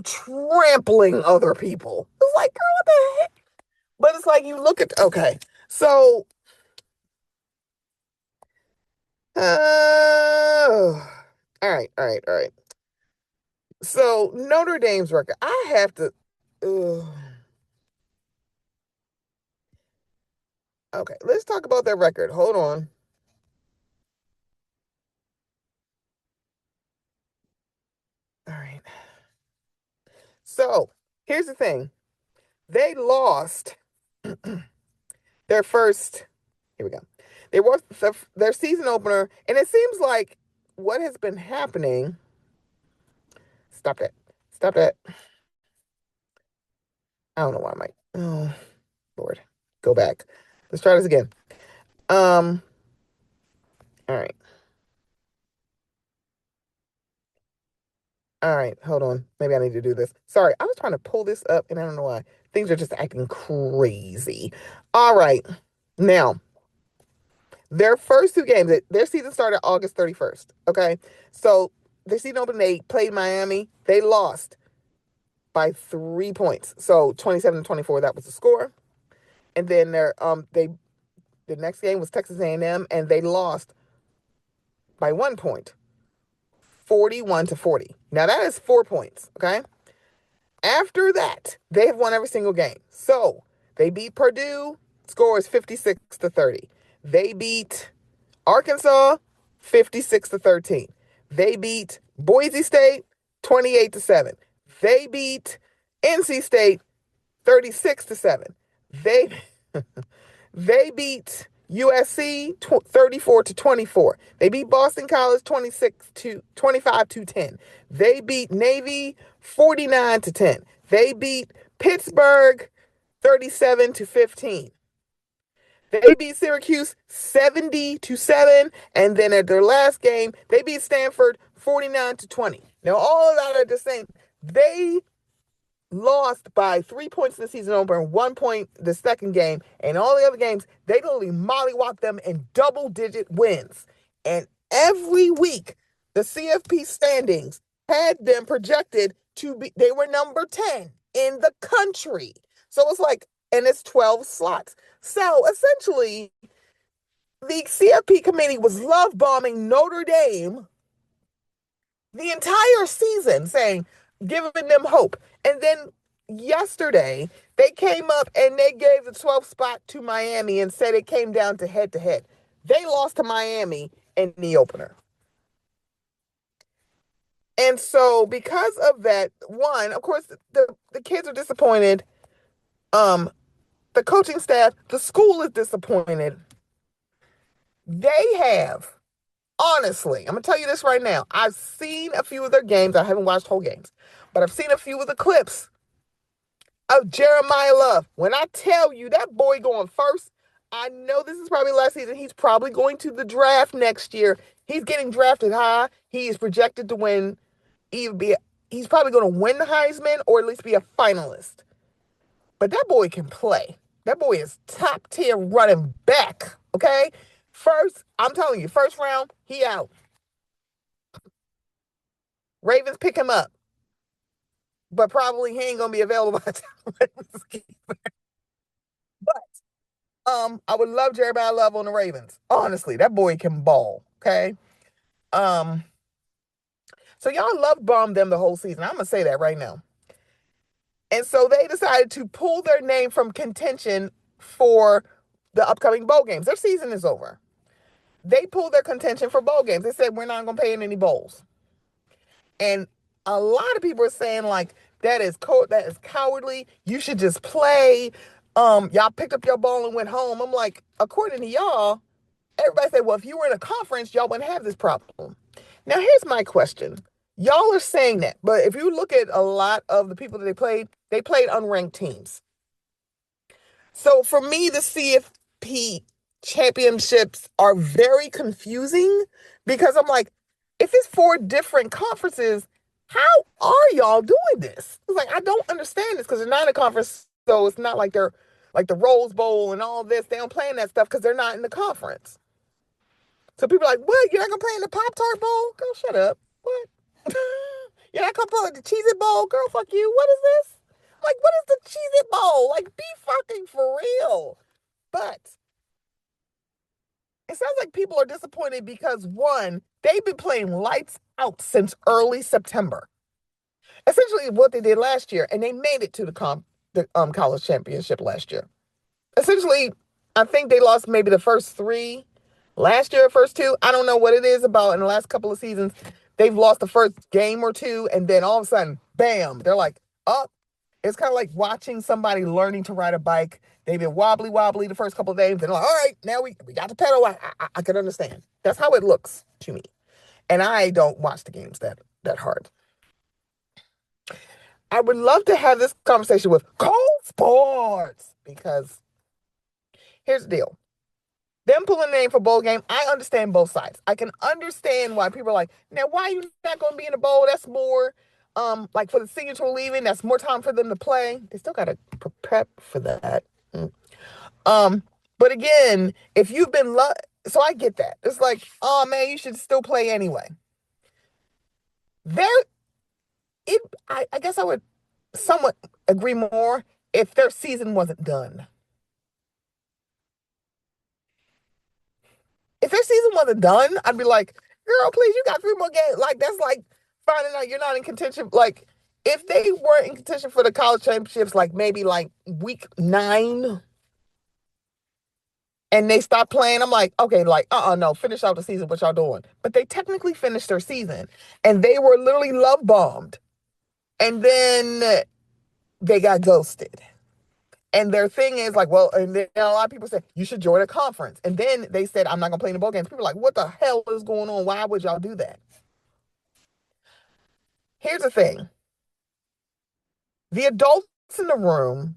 trampling other people. It's like, girl, what the heck? But it's like you look at, okay, so all right. So Notre Dame's record, I have to. Okay, let's talk about their record. Hold on. All right. So here's the thing. They lost their first. Here we go. They lost their season opener, and it seems like what has been happening. Stop that. Stop that. I don't know why I'm like. Oh. Lord, go back. Let's try this again. All right. All right, hold on. Maybe I need to do this. Sorry, I was trying to pull this up and I don't know why. Things are just acting crazy. All right. Now, their first two games, their season started August 31st. Okay. So their season opened, they played Miami. They lost by 3 points. So 27-24, that was the score. And then the next game was Texas A&M, and they lost by 1 point, 41-40. Now that is 4 points. Okay. After that, they have won every single game. So they beat Purdue, score is 56-30. They beat Arkansas 56-13. They beat Boise State 28-7. They beat NC State 36-7. They they beat USC 34-24. They beat Boston College 25-10. They beat Navy 49-10. They beat Pittsburgh 37-15. They beat Syracuse 70-7. And then at their last game, they beat Stanford 49-20. Now, all of that are the same. They lost by 3 points in the season opener, 1 point the second game, and all the other games, they literally mollywopped them in double-digit wins. And every week, the CFP standings had them projected to be, they were number 10 in the country. So it's like, and it's 12 slots. So essentially, the CFP committee was love bombing Notre Dame the entire season, saying, giving them hope. And then yesterday, they came up and they gave the 12th spot to Miami and said it came down to head to head. They lost to Miami in the opener. And so because of that, one, of course, the kids are disappointed. The coaching staff, the school is disappointed. They have, honestly, I'm going to tell you this right now. I've seen a few of their games. I haven't watched whole games, but I've seen a few of the clips of Jeremiah Love. When I tell you that boy going first, I know this is probably last season. He's probably going to the draft next year. He's getting drafted high. He is projected to win. He's probably going to win the Heisman or at least be a finalist. But that boy can play. That boy is top tier running back. Okay? First, I'm telling you, first round, he out. Ravens pick him up. But probably he ain't going to be available by the time. But I would love Jeremiah Love on the Ravens. Honestly, that boy can ball. Okay. So y'all love bombed them the whole season. I'm gonna say that right now. And so they decided to pull their name from contention for the upcoming bowl games. Their season is over. They pulled their contention for bowl games. They said we're not gonna pay in any bowls. And a lot of people are saying like that is cowardly. You should just play. Y'all picked up your ball and went home. I'm like, according to y'all, everybody said, well, if you were in a conference, y'all wouldn't have this problem. Now, here's my question. Y'all are saying that, but if you look at a lot of the people that they played unranked teams. So for me, the CFP championships are very confusing because I'm like, if it's 4 different conferences, how are y'all doing this? It's like, I don't understand this because they're not in a conference. So it's not like they're like the Rose Bowl and all this. They don't play in that stuff because they're not in the conference. So people are like, what? You're not going to play in the Pop-Tart Bowl? Girl, shut up. What? You're not going to play in the Cheez-It Bowl? Girl, fuck you. What is this? Like, what is the Cheez-It Bowl? Like, be fucking for real. But it sounds like people are disappointed because, one, they've been playing lights out since early September. Essentially what they did last year, and they made it to the college championship last year. Essentially, I think they lost maybe the first 3 last year, first 2. I don't know what it is about in the last couple of seasons. They've lost the first game or 2, and then all of a sudden, bam, they're like, up. It's kind of like watching somebody learning to ride a bike. They've been wobbly the first couple of days. They're like, all right, now we got the pedal. I can understand. That's how it looks to me. And I don't watch the games that hard. I would love to have this conversation with Cole Sports because Here's the deal. Them pulling the name for bowl game, I understand both sides. I can understand why people are like, now why are you not going to be in the bowl? That's more, like for the seniors who are leaving, that's more time for them to play. They still got to prep for that. Um, but again, if you've been, so I get that. It's like, oh man, you should still play anyway. There, I guess I would somewhat agree more if their season wasn't done. If their season wasn't done, I'd be like, girl, please, you got 3 more games. Like, that's like finding out you're not in contention. Like, if they weren't in contention for the college championships, like maybe like week 9, and they stopped playing, I'm like, okay, like, no, finish out the season, what y'all doing? But they technically finished their season, and they were literally love bombed. And then they got ghosted. And their thing is like, well, and then a lot of people say, you should join a conference. And then they said, I'm not going to play in the bowl games. People are like, what the hell is going on? Why would y'all do that? Here's the thing. The adults in the room,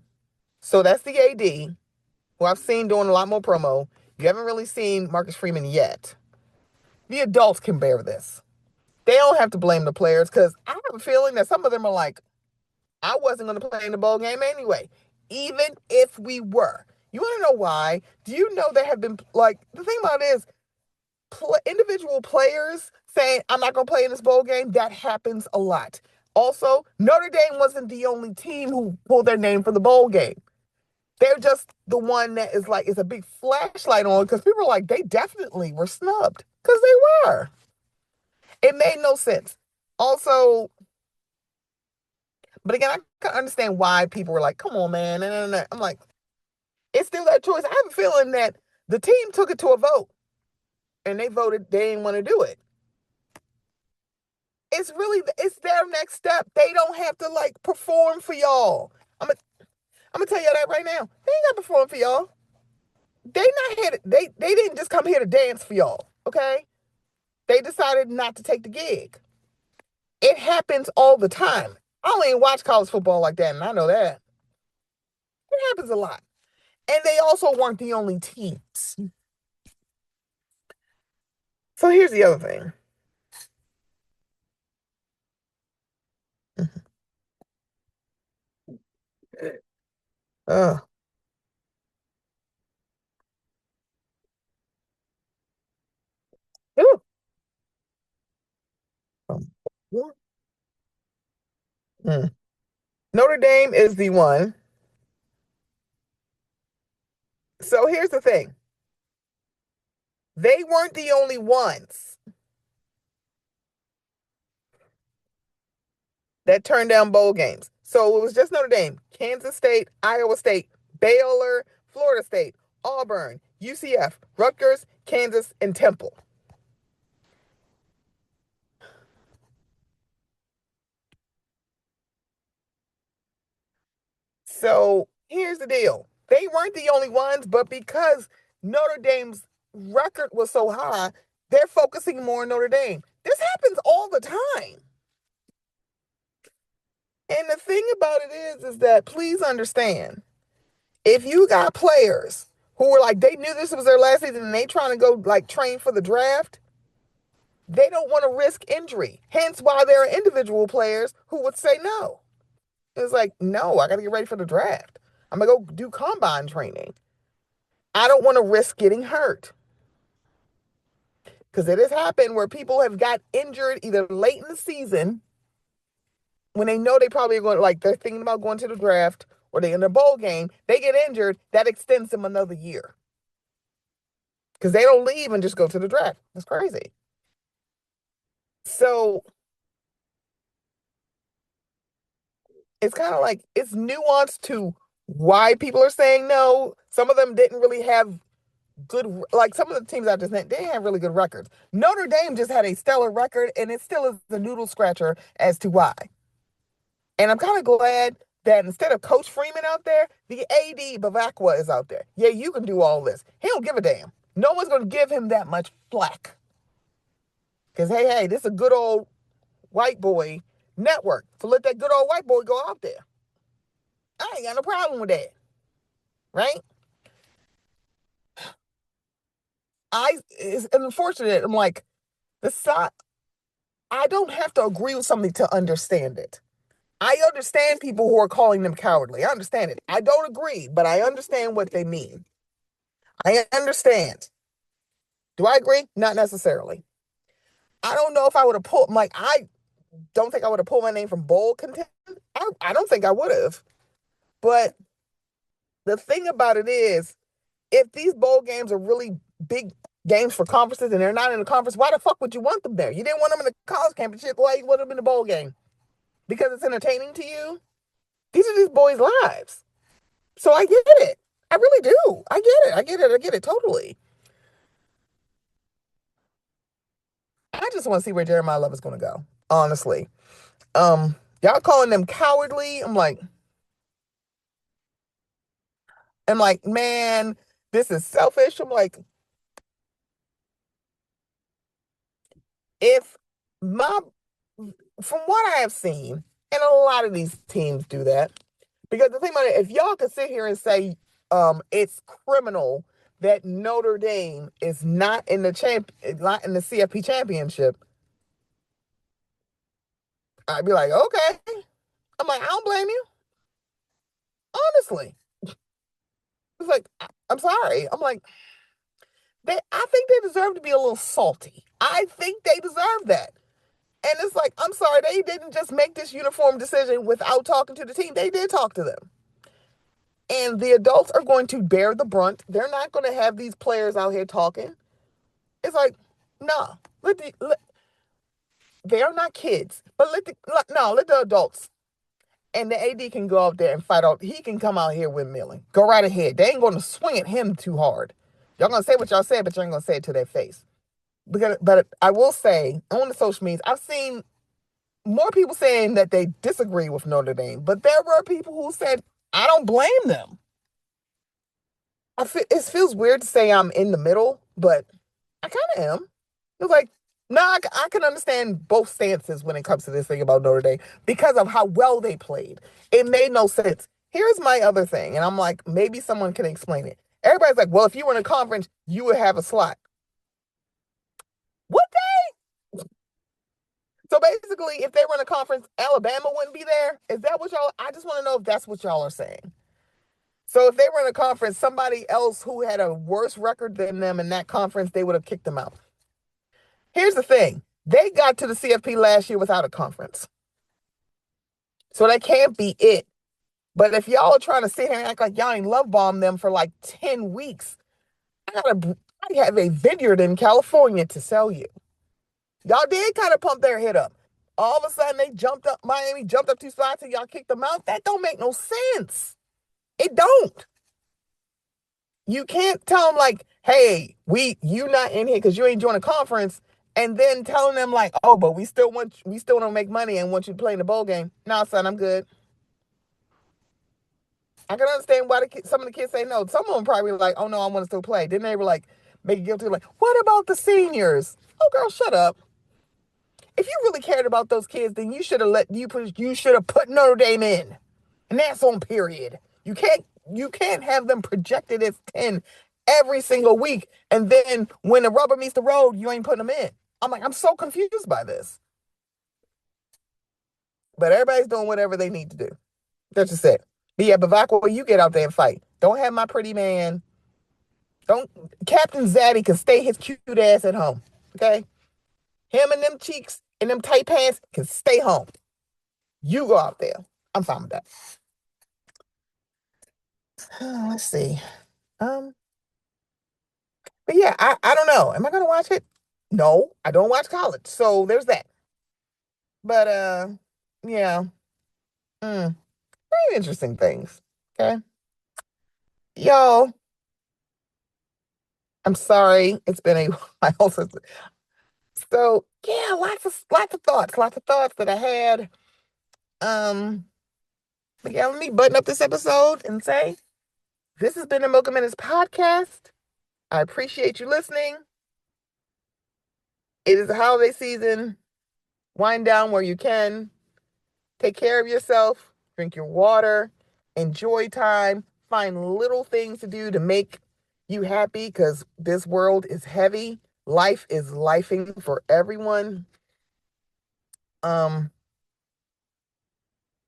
so that's the AD, who I've seen doing a lot more promo. You haven't really seen Marcus Freeman yet. The adults can bear this. They don't have to blame the players, because I have a feeling that some of them are like, I wasn't going to play in the bowl game anyway, even if we were. You want to know why? Do you know there have been, like, the thing about it is, individual players saying, I'm not going to play in this bowl game, that happens a lot. Also, Notre Dame wasn't the only team who pulled their name for the bowl game. They're just the one that is like, it's a big flashlight on, because people are like, they definitely were snubbed, because they were. It made no sense. Also, but again, I can understand why people were like, come on, man. I'm like, it's still that choice. I have a feeling that the team took it to a vote, and they voted they didn't want to do it. It's their next step. They don't have to like perform for y'all. I'm gonna tell you that right now. They ain't got to perform for y'all. They not here. They didn't just come here to dance for y'all. Okay? They decided not to take the gig. It happens all the time. I don't even watch college football like that, and I know that. It happens a lot. And they also weren't the only teams. So here's the other thing. Uh, mm. Notre Dame is the one. So here's the thing. They weren't the only ones that turned down bowl games. So it was just Notre Dame, Kansas State, Iowa State, Baylor, Florida State, Auburn, UCF, Rutgers, Kansas, and Temple. So here's the deal. They weren't the only ones, but because Notre Dame's record was so high, they're focusing more on Notre Dame. This happens all the time. And the thing about it is that please understand, if you got players who were like, they knew this was their last season and they trying to go like train for the draft, they don't want to risk injury. Hence why there are individual players who would say no. It's like, no, I got to get ready for the draft. I'm going to go do combine training. I don't want to risk getting hurt. Because it has happened where people have got injured either late in the season when they know they probably are going, like they're thinking about going to the draft, or they in a bowl game, they get injured, that extends them another year. Because they don't leave and just go to the draft. That's crazy. So it's kind of like, it's nuanced to why people are saying no. Some of them didn't really have good, like some of the teams I just named, they didn't have really good records. Notre Dame just had a stellar record, and it still is the noodle scratcher as to why. And I'm kind of glad that instead of Coach Freeman out there, the AD Bavacqua is out there. Yeah, you can do all this. He don't give a damn. No one's going to give him that much flack. Because, hey, this is a good old white boy network. So let that good old white boy go out there. I ain't got no problem with that. Right? it's unfortunate. I'm like, the side, I don't have to agree with something to understand it. I understand people who are calling them cowardly. I understand it. I don't agree, but I understand what they mean. I understand. Do I agree? Not necessarily. I don't know if I would have pulled, like, I don't think I would have pulled my name from bowl content. I don't think I would have. But the thing about it is, if these bowl games are really big games for conferences and they're not in the conference, why the fuck would you want them there? You didn't want them in the college championship. Why you want them in the bowl game? Because it's entertaining to you? These are these boys' lives. So I get it. I really do. I get it. I get it. I get it totally. I just want to see where Jeremiah Love is going to go. Honestly. Y'all calling them cowardly. I'm like, man, this is selfish. I'm like, if my from what I have seen, and a lot of these teams do that, because the thing about it, if y'all could sit here and say, it's criminal that Notre Dame is not in the CFP championship, I'd be like, okay. I'm like, I don't blame you, honestly. It's like, I'm sorry. I'm like, I think they deserve to be a little salty. I think they deserve that. And it's like, I'm sorry, they didn't just make this uniform decision without talking to the team. They did talk to them. And the adults are going to bear the brunt. They're not going to have these players out here talking. It's like, no, they are not kids, but let the adults. And the AD can go out there and fight out. He can come out here windmilling. Go right ahead. They ain't going to swing at him too hard. Y'all going to say what y'all said, but you ain't going to say it to their face. But I will say, on the social media, I've seen more people saying that they disagree with Notre Dame, but there were people who said, I don't blame them. It feels weird to say I'm in the middle, but I kind of am. It's like, no, I can understand both stances when it comes to this thing about Notre Dame because of how well they played. It made no sense. Here's my other thing, and I'm like, maybe someone can explain it. Everybody's like, well, if you were in a conference, you would have a slot. What? So basically, if they were in a conference, Alabama wouldn't be there. Is that what y'all? I just want to know if that's what y'all are saying. So if they were in a conference, somebody else who had a worse record than them in that conference, they would have kicked them out. Here's the thing. They got to the CFP last year without a conference. So that can't be it. But if y'all are trying to sit here and act like y'all ain't love bomb them for like 10 weeks, I have a vineyard in California to sell you. Y'all did kind of pump their head up. All of a sudden they jumped up, Miami jumped up 2 spots and y'all kicked them out. That don't make no sense. It don't. You can't tell them like, hey, you not in here because you ain't joined a conference, and then telling them like, oh, but we still don't make money and want you to play in the bowl game. No, son, I'm good. I can understand why some of the kids say no. Some of them probably like, oh no, I want to still play. Then they were like, make it guilty, like, what about the seniors? Oh, girl, shut up. If you really cared about those kids, then you should have put Notre Dame in, and that's on period. You can't have them projected as 10 every single week, and then when the rubber meets the road, you ain't putting them in. I'm like, I'm so confused by this. But everybody's doing whatever they need to do. That's just it. But yeah, Bavacqua, you get out there and fight. Don't have my pretty man. Don't Captain Zaddy can stay his cute ass at home. Okay? Him and them cheeks and them tight pants can stay home. You go out there. I'm fine with that. Let's see. Um, but yeah, I don't know. Am I gonna watch it? No, I don't watch college. So there's that. But yeah. Very interesting things. Okay. Yo, I'm sorry. It's been a while since. So yeah, lots of thoughts that I had. Um, but yeah, let me button up this episode and say this has been the Mocha Minutes podcast. I appreciate you listening. It is the holiday season. Wind down where you can. Take care of yourself. Drink your water. Enjoy time. Find little things to do to make you happy because this world is heavy. Life is lifing for everyone. Um,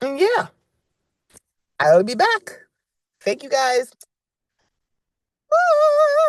and yeah, I'll be back. Thank you guys. Bye.